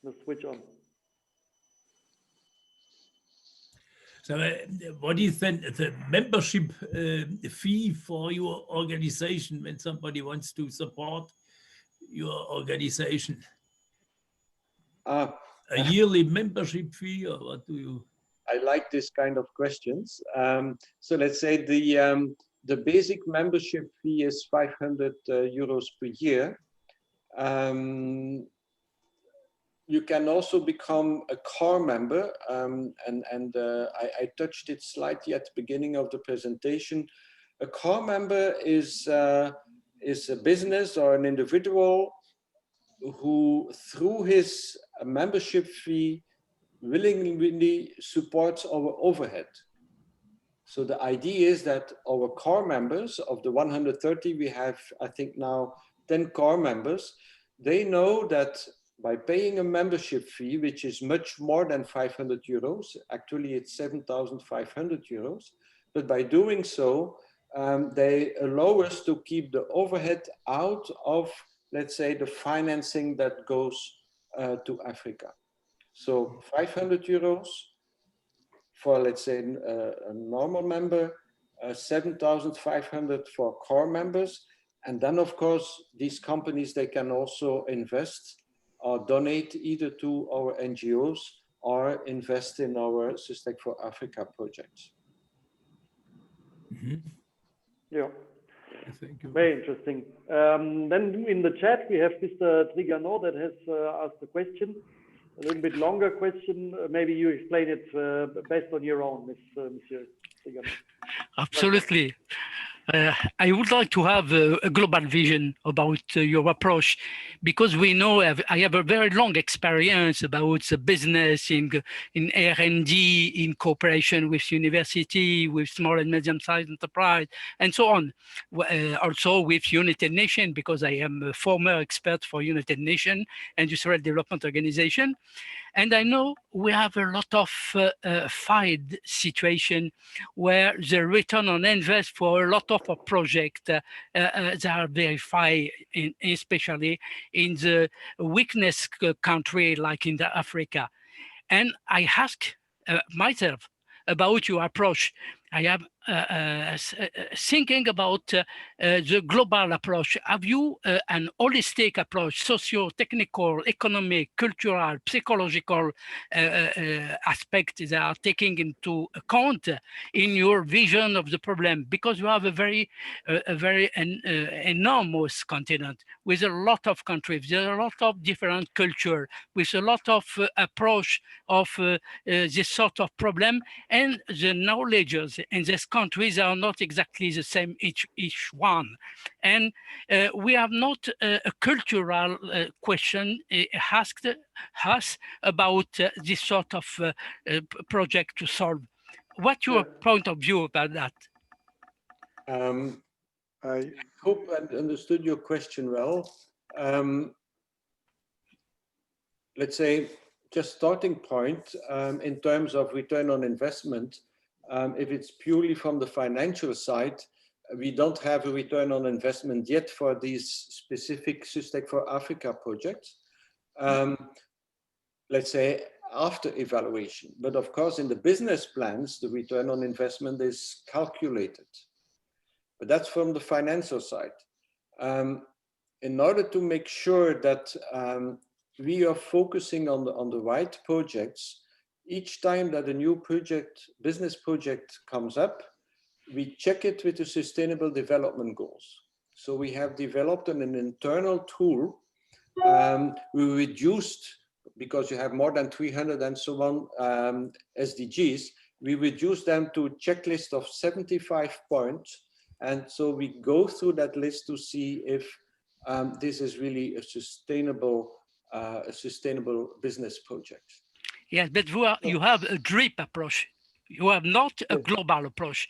The switch on.
So what is then the membership fee for your organization when somebody wants to support your organization? A yearly membership fee, or what do you?
I like this kind of questions. So let's say the basic membership fee is 500 euros per year. You can also become a core member, I touched it slightly at the beginning of the presentation. A core member is a business or an individual who, through his membership fee, willingly supports our overhead. So the idea is that our core members, of the 130, we have, I think now 10 core members, they know that by paying a membership fee, which is much more than 500 euros, actually it's 7,500 euros, but by doing so, they allow us to keep the overhead out of, let's say, the financing that goes to Africa. So 500 euros for, let's say, a normal member, 7,500 for core members. And then, of course, these companies, they can also invest or donate either to our NGOs or invest in our Seit for Africa projects.
Mm-hmm.
Yeah.
Thank you.
Very interesting. Then in the chat, we have Mr. Trigano that has asked a question, a little bit longer question. Maybe you explain it based on your own, Monsieur Trigano.
Absolutely. I would like to have a global vision about your approach, because we know I have a very long experience about the business in R&D, in cooperation with university, with small and medium-sized enterprise, and so on. Also with United Nations, because I am a former expert for United Nations Industrial Development Organization. And I know we have a lot of fight situation where the return on invest for a lot of projects that are very high, especially in the weakness country like in Africa. And I ask myself about your approach. I am thinking about the global approach. Have you an holistic approach, socio-technical, economic, cultural, psychological aspects that are taking into account in your vision of the problem? Because you have a very enormous continent with a lot of countries, there are a lot of different culture, with a lot of approach of this sort of problem, and the knowledges in these countries are not exactly the same each one. And we have not a cultural question asked us about this sort of project to solve. What's your point of view about that?
I hope I understood your question well. Let's say, just starting point in terms of return on investment, if it's purely from the financial side, we don't have a return on investment yet for these specific Seit for Africa projects. Let's say after evaluation, but of course in the business plans, the return on investment is calculated. But that's from the financial side. In order to make sure that we are focusing on the right projects, each time that a new business project comes up, we check it with the Sustainable Development Goals. So we have developed an internal tool. We reduced, because you have more than 300 and so on SDGs, we reduced them to a checklist of 75 points. And so we go through that list to see if this is really a sustainable business project.
Yes, but you have a DRIP approach. You have not a global approach.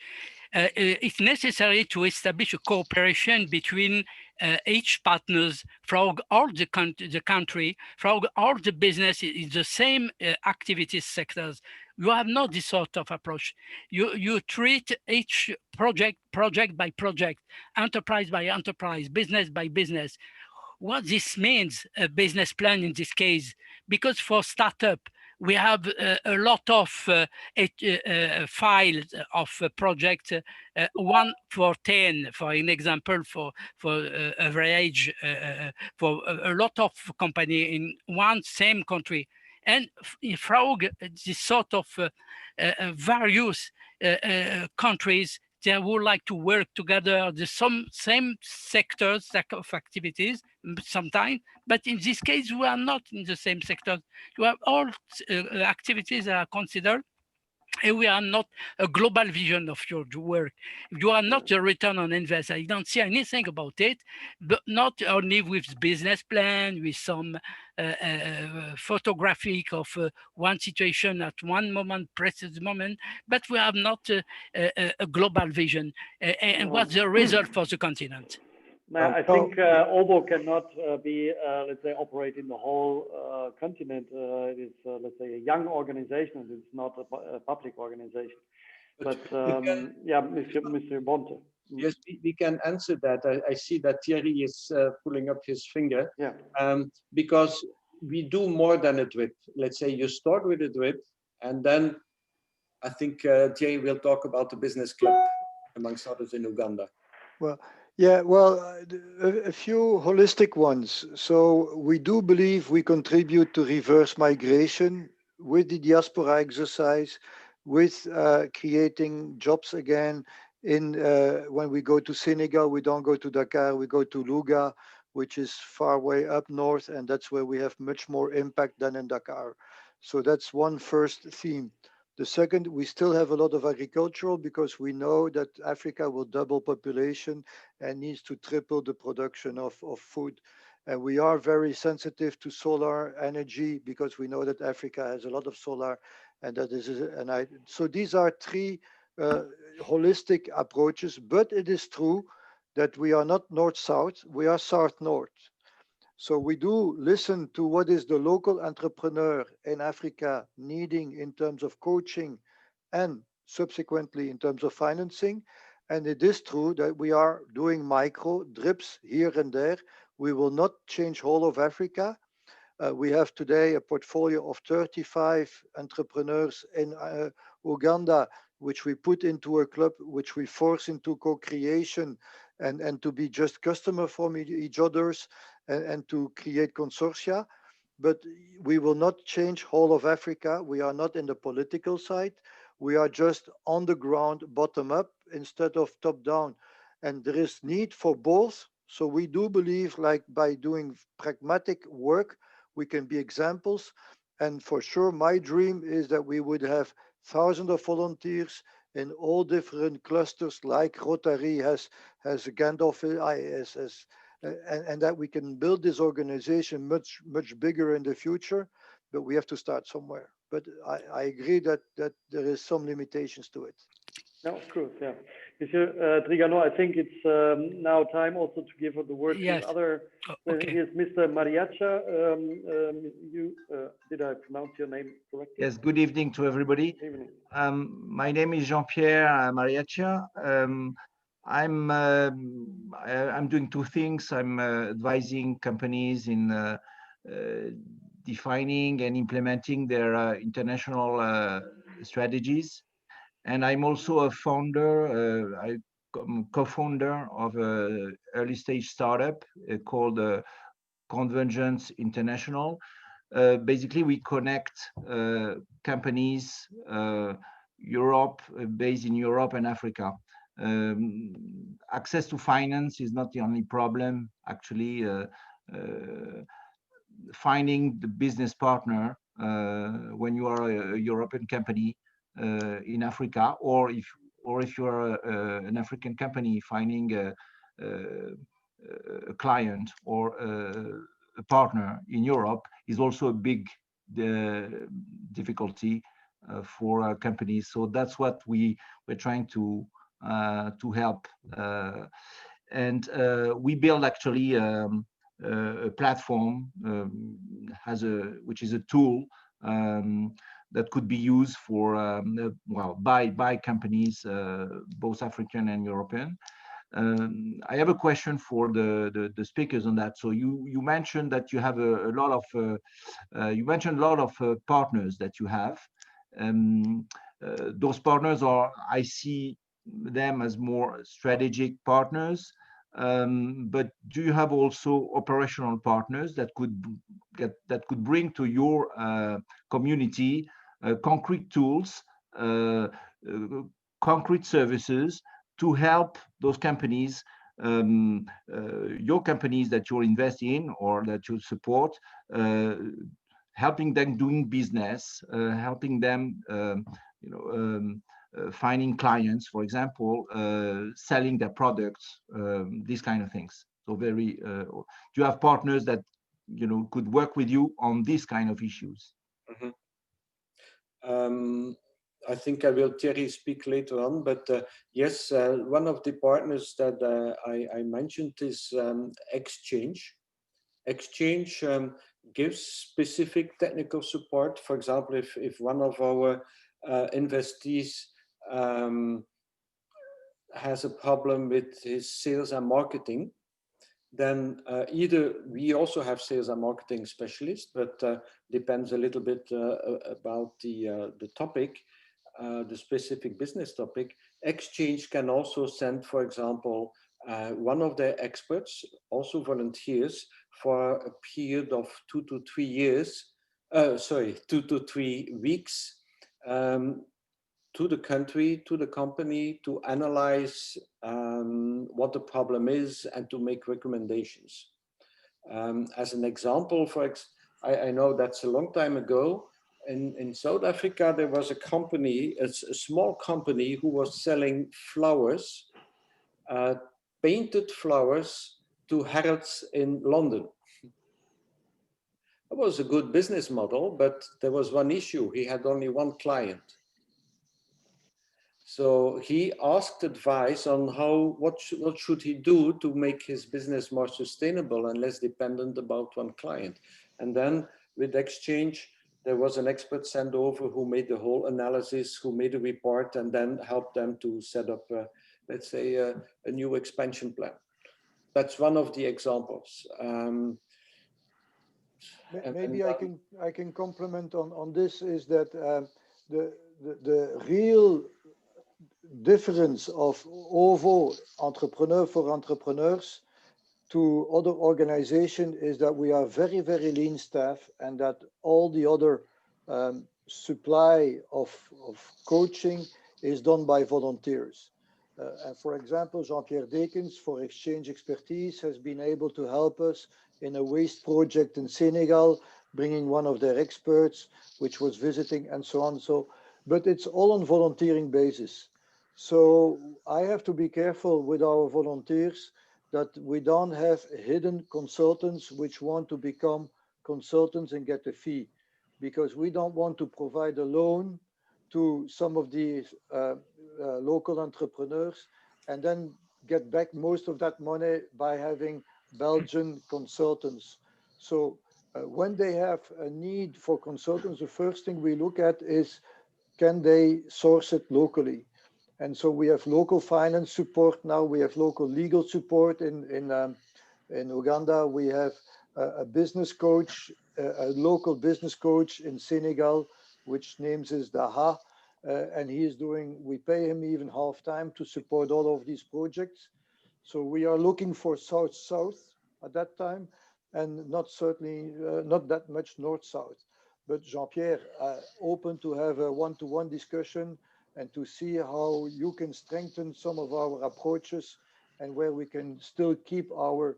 It's necessary to establish a cooperation between each partners from all the country, from all the business in the same activity sectors. You have not this sort of approach. You treat each project by project, enterprise by enterprise, business by business. What this means, a business plan in this case, because for startup, we have a lot of files of projects, 1 for 10, for an example, for average, for a lot of company in one same country. And in Frog, this sort of various countries, they would like to work together, the same sectors of activities sometimes, but in this case, we are not in the same sector. You have all activities that are considered, and we are not a global vision of your work. You are not a return on investment. I don't see anything about it, but not only with business plan, with some photographic of one situation at one moment, precise moment, but we have not a global vision. And what's the result for the continent?
I think OVO cannot be, let's say, operate in the whole continent. It is, let's say, a young organization. It's not a public organization. But yeah, Mr. Bonte.
Yes, we can answer that. I see that Thierry is pulling up his finger.
Yeah.
Because we do more than a drip. Let's say you start with a drip, and then I think Thierry will talk about the business club, amongst others, in Uganda.
Well, yeah, well, a few holistic ones. So we do believe we contribute to reverse migration with the diaspora exercise, with creating jobs again. When we go to Senegal, we don't go to Dakar, we go to Louga, which is far way up north, and that's where we have much more impact than in Dakar. So that's one first theme. The second, we still have a lot of agricultural because we know that Africa will double population and needs to triple the production of food. And we are very sensitive to solar energy because we know that Africa has a lot of solar, and that is, so these are three holistic approaches, but it is true that we are not north-south, we are south-north. So we do listen to what is the local entrepreneur in Africa needing in terms of coaching and subsequently in terms of financing. And it is true that we are doing micro drips here and there. We will not change whole of Africa. We have today a portfolio of 35 entrepreneurs in Uganda, which we put into a club, which we force into co-creation and to be just customer from each other's and to create consortia. But we will not change whole of Africa. We are not in the political side. We are just on the ground, bottom up instead of top down. And there is need for both. So we do believe, like, by doing pragmatic work, we can be examples. And for sure, my dream is that we would have thousands of volunteers in all different clusters, like Rotary has Gandalf IS, and that we can build this organization much bigger in the future, but we have to start somewhere. But I agree that there is some limitations to it.
No, of course, yeah. Monsieur Trigano, I think it's now time also to give the word to other.
Okay.
Here's Mr. Mariacha. Did I pronounce your name correctly?
Yes, good evening to everybody.
Good evening.
My name is Jean-Pierre Mariacha. I'm doing two things. I'm advising companies in defining and implementing their international strategies. And I'm also a founder, I'm co-founder of an early stage startup called Convergence International. Basically, we connect companies, Europe, based in Europe and Africa. Access to finance is not the only problem. Actually, finding the business partner when you are a European company in Africa, or if you are an African company, finding a client or a partner in Europe is also a big difficulty for companies. So that's what we're trying to help, and we build actually a platform which is a tool that could be used for by companies, both African and European. I have a question for the speakers on that. So you mentioned that you have a lot of partners that you have. Those partners are, I see them as more strategic partners. But do you have also operational partners that could bring to your community concrete tools, concrete services to help those companies, your companies that you invest in or that you support, helping them doing business, helping them, finding clients, for example, selling their products, these kind of things. So do you have partners that could work with you on these kind of issues?
Mm-hmm. I think I will, Thierry, speak later on, but yes, one of the partners that I mentioned is Exchange. Exchange gives specific technical support. For example, if one of our investees has a problem with his sales and marketing, then either we also have sales and marketing specialists, but depends a little bit about the topic, the specific business topic. Exchange can also send, for example, one of their experts, also volunteers, for a period of 2 to 3 weeks to the country, to the company, to analyze what the problem is and to make recommendations. As an example, I know that's a long time ago, in South Africa, there was a company, a small company, who was selling flowers, painted flowers, to Harrods in London. It was a good business model, but there was one issue. He had only one client. So he asked advice on what should he do to make his business more sustainable and less dependent about one client. And then with Exchange, there was an expert sent over who made the whole analysis, who made a report, and then helped them to set up, let's say, a new expansion plan. That's one of the examples.
Maybe I can comment on this, is that the real difference of OVO, Entrepreneur for Entrepreneurs, to other organizations is that we are very, very lean staff, and that all the other supply of coaching is done by volunteers. And for example, Jean-Pierre Dekens, for Exchange Expertise, has been able to help us in a waste project in Senegal, bringing one of their experts, which was visiting, and so on. But it's all on volunteering basis. So I have to be careful with our volunteers that we don't have hidden consultants which want to become consultants and get a fee, because we don't want to provide a loan to some of these local entrepreneurs and then get back most of that money by having Belgian consultants. So when they have a need for consultants, the first thing we look at is, can they source it locally? And so we have local finance support now. We have local legal support in Uganda. We have a business coach, a local business coach in Senegal, which names is Daha, and he is we pay him even half time to support all of these projects. So we are looking for south-south at that time, and not that much north-south. But Jean-Pierre, open to have a one-to-one discussion and to see how you can strengthen some of our approaches and where we can still keep our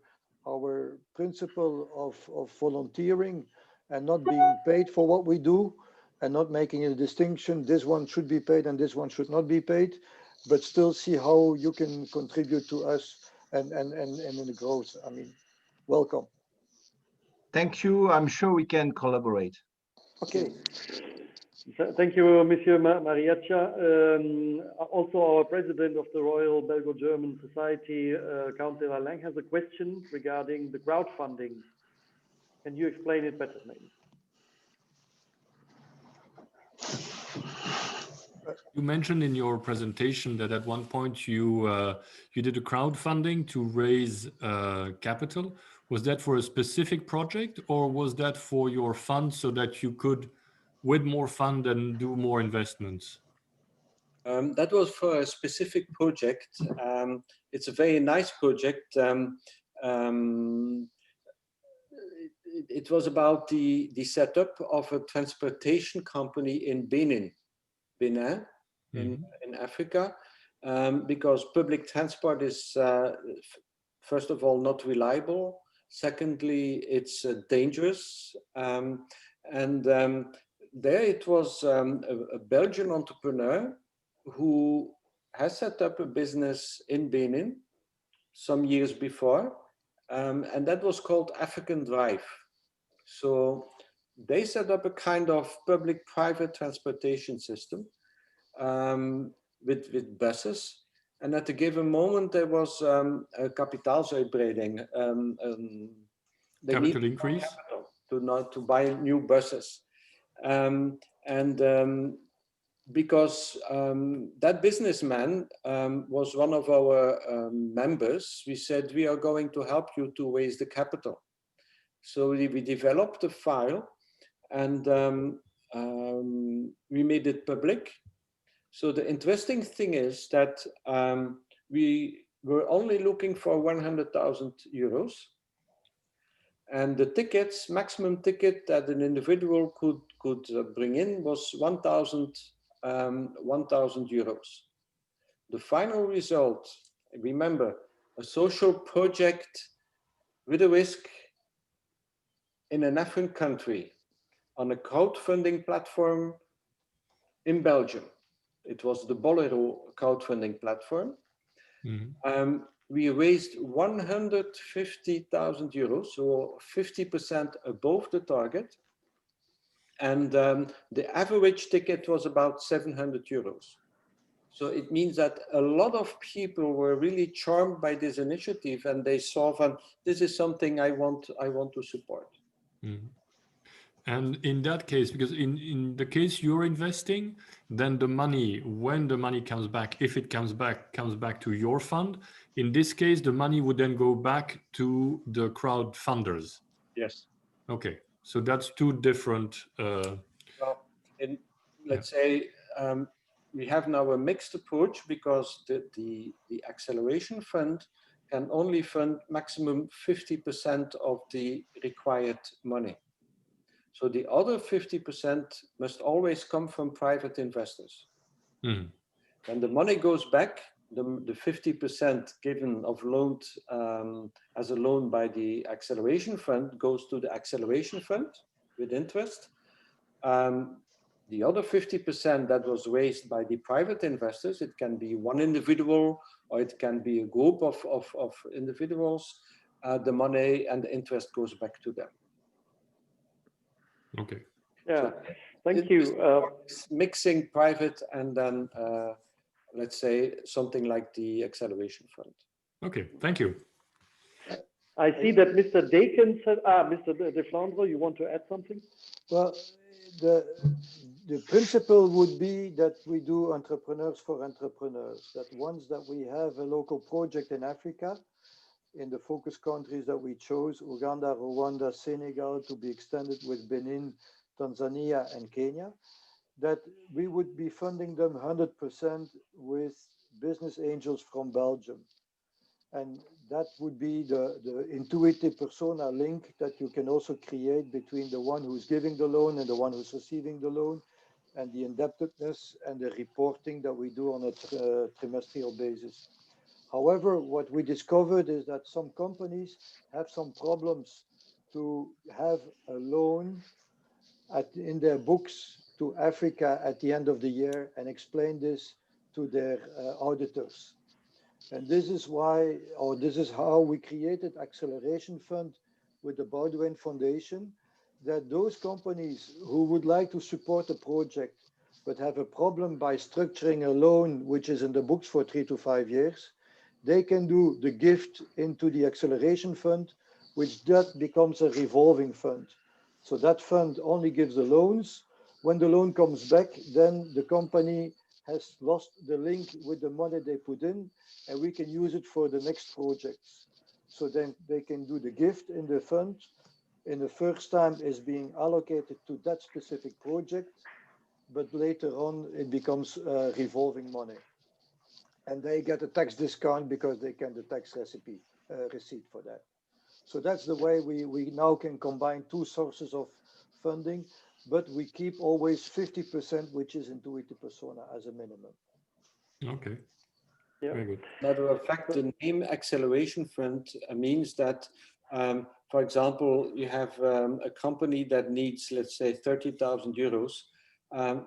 principle of volunteering and not being paid for what we do, and not making a distinction, this one should be paid and this one should not be paid, but still see how you can contribute to us and in the growth. I mean, welcome.
Thank you. I'm sure we can collaborate.
Okay. Thank you, Monsieur Mariacha. Also, our president of the Royal Belgo-German Society, Count de la Lang, has a question regarding the crowdfunding. Can you explain it better, maybe?
You mentioned in your presentation that at one point you did a crowdfunding to raise capital. Was that for a specific project, or was that for your fund so that you could, with more fund, and do more investments?
That was for a specific project. It's a very nice project. It was about the setup of a transportation company in Benin, in Africa, because public transport is, first of all, not reliable. Secondly, it's dangerous. There it was a Belgian entrepreneur who has set up a business in Benin some years before, and that was called African Drive. So they set up a kind of public-private transportation system with buses. And at a given moment, there was a kapitaalsuitbreiding.
Capital increase?
Capital to buy new buses. Because that businessman was one of our members, we said, we are going to help you to raise the capital. So we developed a file and we made it public. So the interesting thing is that we were only looking for 100,000 euros. And the tickets, maximum ticket that an individual could bring in was 1,000 euros. The final result, remember, a social project with a risk in an African country on a crowdfunding platform in Belgium. It was the Bolero crowdfunding platform. We raised 150,000 euros, so 50% above the target. And the average ticket was about 700 euros. So it means that a lot of people were really charmed by this initiative, and they saw that this is something I want to support.
And in that case, because in the case you're investing, then the money, when the money comes back, if it comes back to your fund. In this case, the money would then go back to the crowd funders.
Yes.
Okay, so that's two different.
Well, let's say we have now a mixed approach, because the acceleration fund can only fund maximum 50% of the required money. So the other 50% must always come from private investors. When the money goes back, the 50% given of loaned as a loan by the acceleration fund goes to the acceleration fund with interest. The other 50% that was raised by the private investors, it can be one individual or it can be a group of individuals, the money and the interest goes back to them.
Okay.
Yeah,
so
thank you.
Mixing private and then, let's say, something like the acceleration fund.
Okay, thank you.
I see that Mr. Dakin said, Mr. De Flandre, you want to add something?
Well, the principle would be that we do entrepreneurs for entrepreneurs, that once that we have a local project in Africa, in the focus countries that we chose, Uganda, Rwanda, Senegal, to be extended with Benin, Tanzania, and Kenya, that we would be funding them 100% with business angels from Belgium. And that would be the intuitive persona link that you can also create between the one who's giving the loan and the one who's receiving the loan, and the indebtedness and the reporting that we do on a trimestrial basis. However, what we discovered is that some companies have some problems to have a loan in their books to Africa at the end of the year and explain this to their auditors. And this is why, or this is how we created Acceleration Fund with the Baldwin Foundation, that those companies who would like to support a project but have a problem by structuring a loan which is in the books for 3 to 5 years, they can do the gift into the Acceleration Fund, which that becomes a revolving fund. So that fund only gives the loans. When the loan comes back, then the company has lost the link with the money they put in, and we can use it for the next projects. So then they can do the gift in the fund. In the first time is being allocated to that specific project, but later on it becomes revolving money. And they get a tax discount because they get the tax receipt for that. So that's the way we now can combine two sources of funding, but we keep always 50%, which is intuitive persona as a minimum.
Okay.
Yeah.
Very good.
Matter of fact, the name Acceleration Fund means that, for example, you have a company that needs, let's say, 30,000 euros.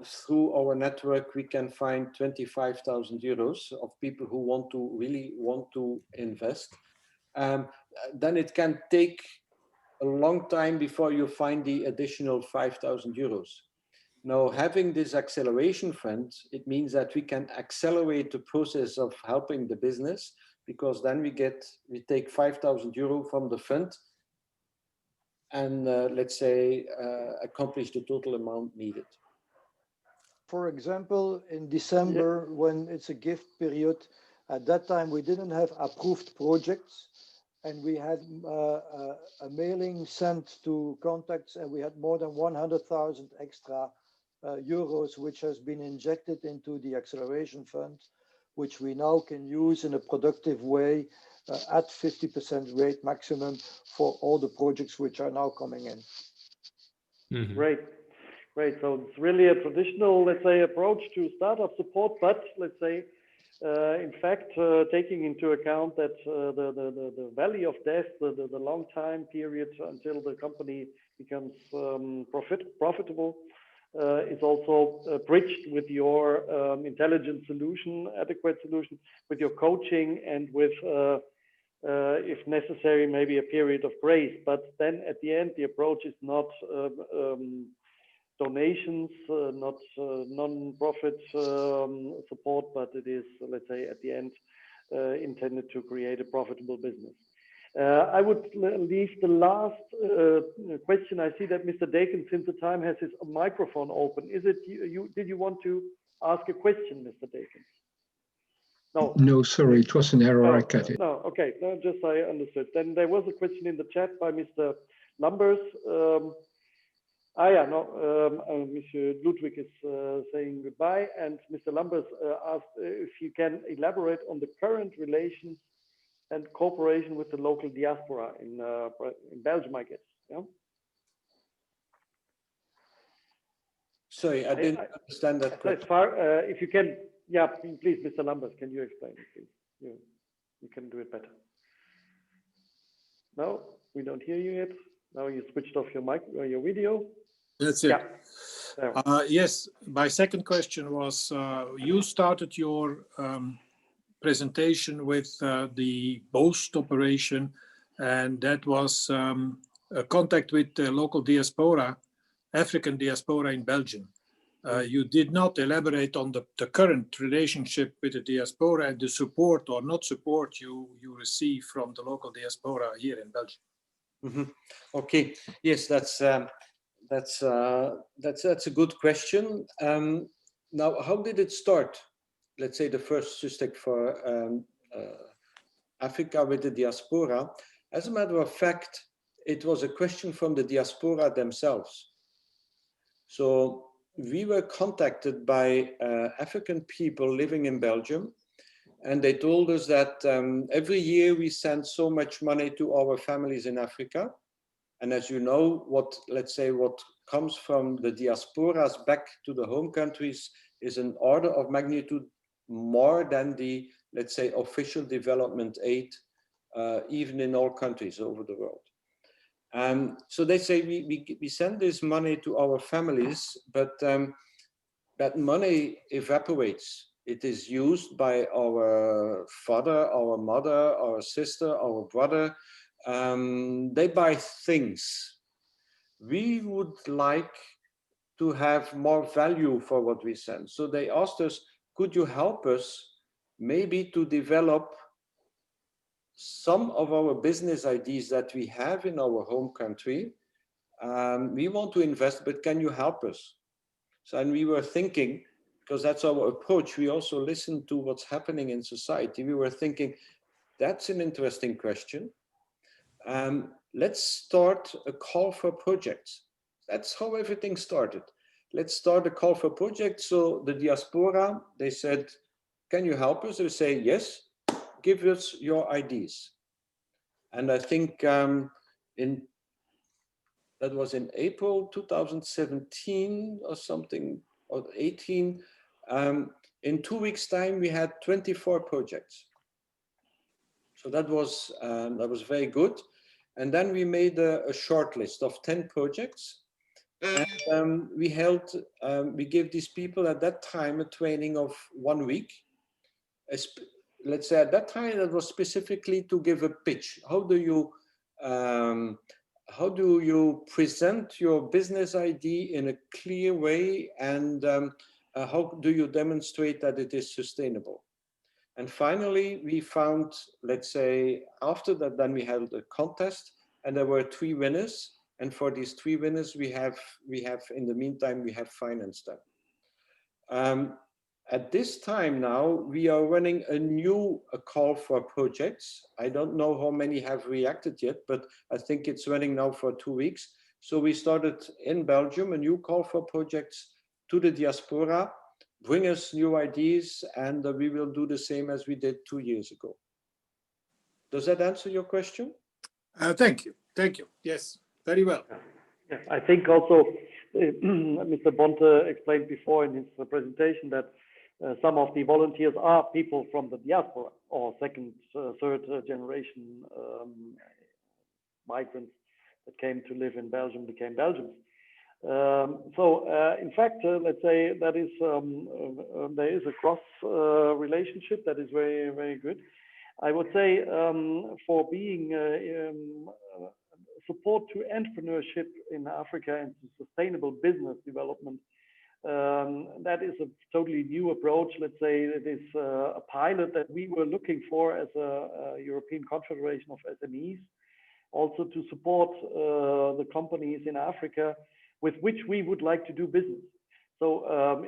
Through our network, we can find 25,000 euros of people who really want to invest. Then it can take a long time before you find the additional 5,000 euros. Now, having this acceleration fund, it means that we can accelerate the process of helping the business, because then we take 5,000 euro from the fund and let's say accomplish the total amount needed.
For example, in December, when it's a gift period, at that time we didn't have approved projects, and we had a mailing sent to contacts, and we had more than 100,000 extra euros, which has been injected into the acceleration fund, which we now can use in a productive way at 50% rate maximum for all the projects which are now coming in.
Mm-hmm.
Great. So it's really a traditional, let's say, approach to startup support, but let's say, in fact, taking into account that the valley of death, the long time period until the company becomes profitable, is also bridged with your intelligent solution, adequate solution, with your coaching, and with, if necessary, maybe a period of grace. But then at the end, the approach is not donations, not non-profit support, but it is, let's say, at the end, intended to create a profitable business. I would leave the last question. I see that Mr. Dakin, since the time, has his microphone open. Is it you? Did you want to ask a question, Mr. Dakin? No.
No, sorry, it was an error.
No,
I cut it.
No, okay. No, just I understood. Then there was a question in the chat by Mr. Lumbers. Monsieur Ludwig is saying goodbye, and Mr. Lumbers asked if you can elaborate on the current relations and cooperation with the local diaspora in Belgium, I guess. Yeah.
Sorry, I didn't understand that question.
As far, if you can, yeah, please, Mr. Lumbers, can you explain it, please? You can do it better. No, we don't hear you yet. Now you switched off your mic or your video.
That's it.
Yeah.
Yes, my second question was, you started your presentation with the BOOST operation, and that was a contact with the local diaspora, African diaspora in Belgium. You did not elaborate on the current relationship with the diaspora and the support or not support you receive from the local diaspora here in Belgium.
Mm-hmm. Okay, yes, that's a good question. Now, how did it start? Let's say the first suspect for Africa with the diaspora. As a matter of fact, it was a question from the diaspora themselves. So we were contacted by African people living in Belgium, and they told us that every year we send so much money to our families in Africa. And as you know, what comes from the diasporas back to the home countries is an order of magnitude more than the, let's say, official development aid, even in all countries over the world. So they say we send this money to our families, but that money evaporates. It is used by our father, our mother, our sister, our brother. They buy things. We would like to have more value for what we send. So they asked us, could you help us maybe to develop some of our business ideas that we have in our home country? We want to invest, but can you help us? So, and we were thinking, because that's our approach. We also listen to what's happening in society. We were thinking, that's an interesting question. Let's start a call for projects. That's how everything started. Let's start a call for projects. So the diaspora, they said, can you help us? They say, yes, give us your ideas. And I think that was in April 2017 or something, or 18. In 2 weeks' time, we had 24 projects. So that was very good. And then we made a short list of 10 projects. And we gave these people at that time a training of 1 week. Let's say at that time that was specifically to give a pitch. How do you present your business idea in a clear way, and how do you demonstrate that it is sustainable? And finally, we found, let's say, after that, then we held a contest, and there were 3 winners. And for these 3 winners, we have in the meantime, we have financed them. At this time now, we are running a call for projects. I don't know how many have reacted yet, but I think it's running now for 2 weeks. So we started in Belgium a new call for projects to the diaspora, bring us new ideas, and we will do the same as we did 2 years ago. Does that answer your question?
Thank you. Thank you. Yes, very well.
Yeah, I think also Mr. Bonte explained before in his presentation that some of the volunteers are people from the diaspora or second, third generation migrants that came to live in Belgium, became Belgians. In fact, let's say that is there is a cross relationship that is very, very good. I would say for being support to entrepreneurship in Africa and sustainable business development, that is a totally new approach. Let's say it is a pilot that we were looking for as a European Confederation of SMEs, also to support the companies in Africa with which we would like to do business. So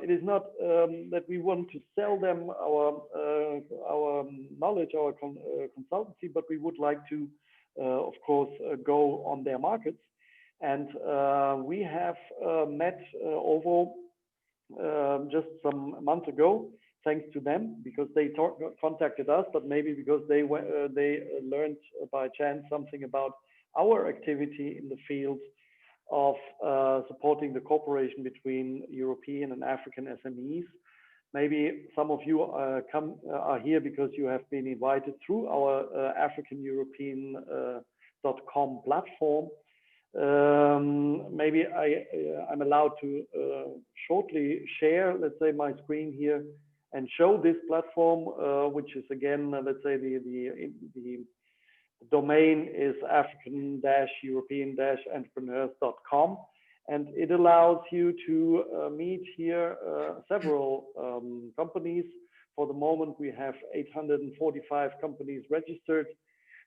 it is not that we want to sell them our knowledge, our consultancy, but we would like to, of course, go on their markets. And we have met OVO just some months ago, thanks to them, because they contacted us, but maybe because they learned by chance something about our activity in the field of supporting the cooperation between European and African SMEs. Maybe some of you are here because you have been invited through our AfricanEuropean.com platform. Maybe I'm allowed to shortly share, let's say, my screen here and show this platform, which is again, let's say, the domain is African-European-Entrepreneurs.com, and it allows you to meet here several companies. For the moment, we have 845 companies registered,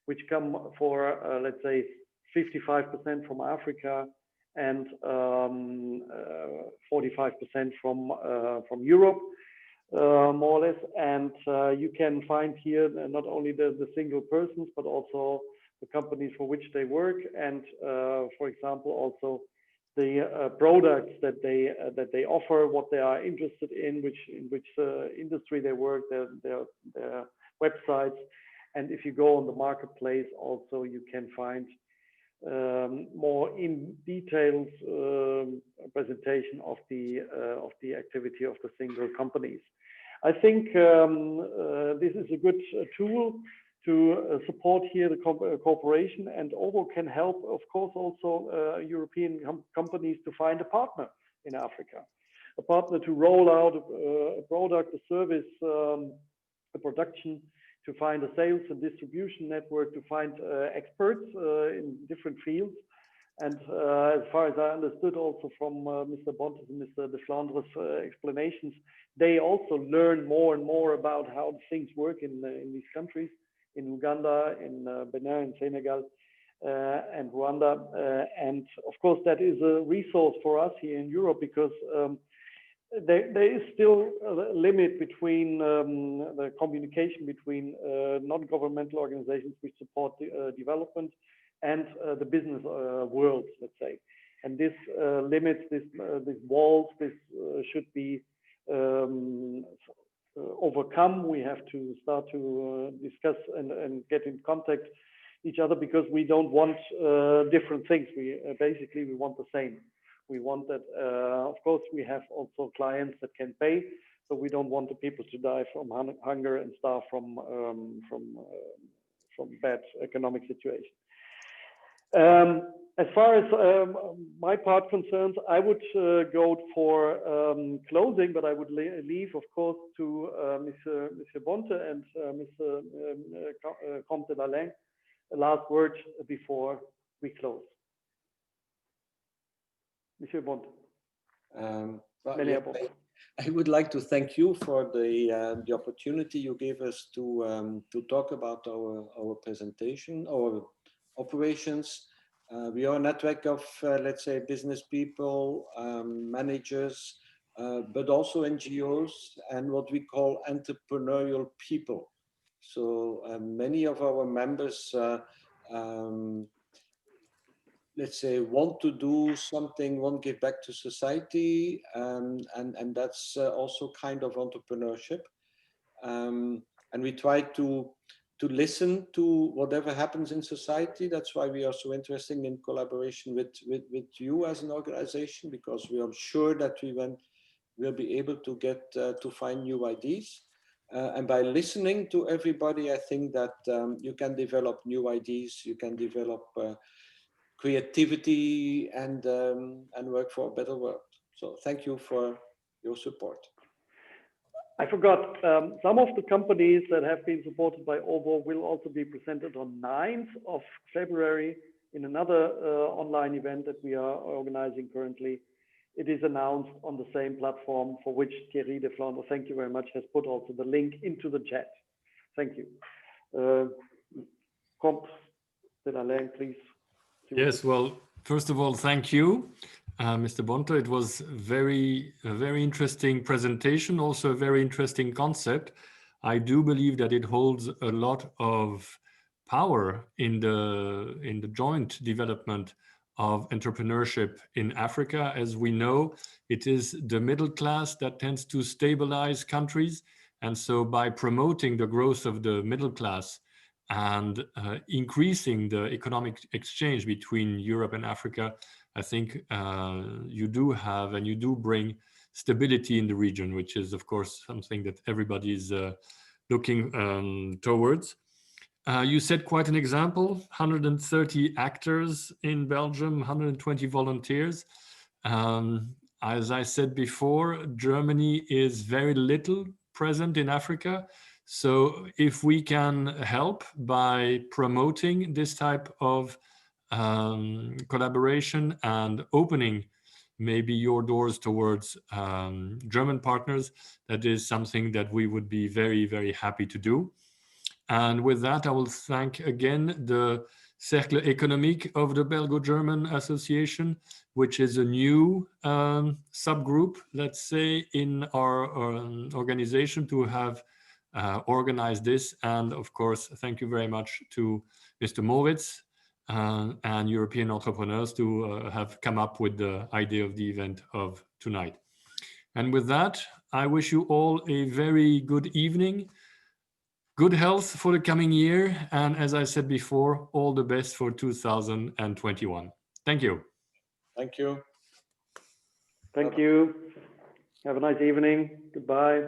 which come for, let's say, 55% from Africa and 45% from Europe, more or less. And you can find here not only the single persons, but also the companies for which they work, and for example, also the products that they offer, what they are interested in which industry they work, their websites. And if you go on the marketplace, also you can find more in details presentation of the activity of the single companies. I think this is a good tool to support here the cooperation, and OVO can help, of course, also European companies to find a partner in Africa, a partner to roll out a product, a service, a production, to find a sales and distribution network, to find experts in different fields. And as far as I understood also from Mr. Bonte and Mr. de Flandres' explanations, they also learn more and more about how things work in these countries, in Uganda, in Benin, in Senegal, and Rwanda. And of course, that is a resource for us here in Europe, because there is still a limit between the communication between non-governmental organizations which support development and the business world, let's say. And this limits, this walls, this should be overcome. We have to start to discuss and get in contact each other, because we don't want different things. We basically we want the same. We want that, of course, we have also clients that can pay, so we don't want the people to die from hunger and starve from bad economic situation. As far as my part concerns, I would go for closing, but I would leave, of course, to Mr. Bonte and Mr. Comte d'Alain a last word before we close. Mr. Bonte.
I would like to thank you for the opportunity you gave us to talk about our presentation, our operations. We are a network of, let's say, business people, managers, but also NGOs and what we call entrepreneurial people. So many of our members, let's say, want to do something, want to give back to society, and that's also kind of entrepreneurship. And we try to listen to whatever happens in society. That's why we are so interested in collaboration with you as an organization, because we are sure that we will be able to get to find new ideas. And by listening to everybody, I think that you can develop new ideas, you can develop creativity and work for a better world. So thank you for your support.
I forgot, some of the companies that have been supported by OVO will also be presented on 9th of February in another online event that we are organizing currently. It is announced on the same platform for which Thierry de Flandre, thank you very much, has put also the link into the chat. Thank you. Comte d'Alain, please.
Yes, well, first of all, thank you, Mr. Bonte. It was a very interesting presentation, also a very interesting concept. I do believe that it holds a lot of power in the joint development of entrepreneurship in Africa. As we know, it is the middle class that tends to stabilize countries. And so by promoting the growth of the middle class and increasing the economic exchange between Europe and Africa, I think you do have and you do bring stability in the region, which is, of course, something that everybody is looking towards. You set quite an example, 130 actors in Belgium, 120 volunteers. As I said before, Germany is very little present in Africa. So if we can help by promoting this type of collaboration and opening maybe your doors towards German partners, that is something that we would be very happy to do. And with that, I will thank again the Cercle Économique of the Belgo-German Association, which is a new subgroup, let's say, in our organization to have organized this. And of course, thank you very much to Mr. Moritz and European entrepreneurs to have come up with the idea of the event of tonight. And with that, I wish you all a very good evening, good health for the coming year, and as I said before, all the best for 2021. Thank you.
Thank you.
Thank you. Have a nice evening. Goodbye.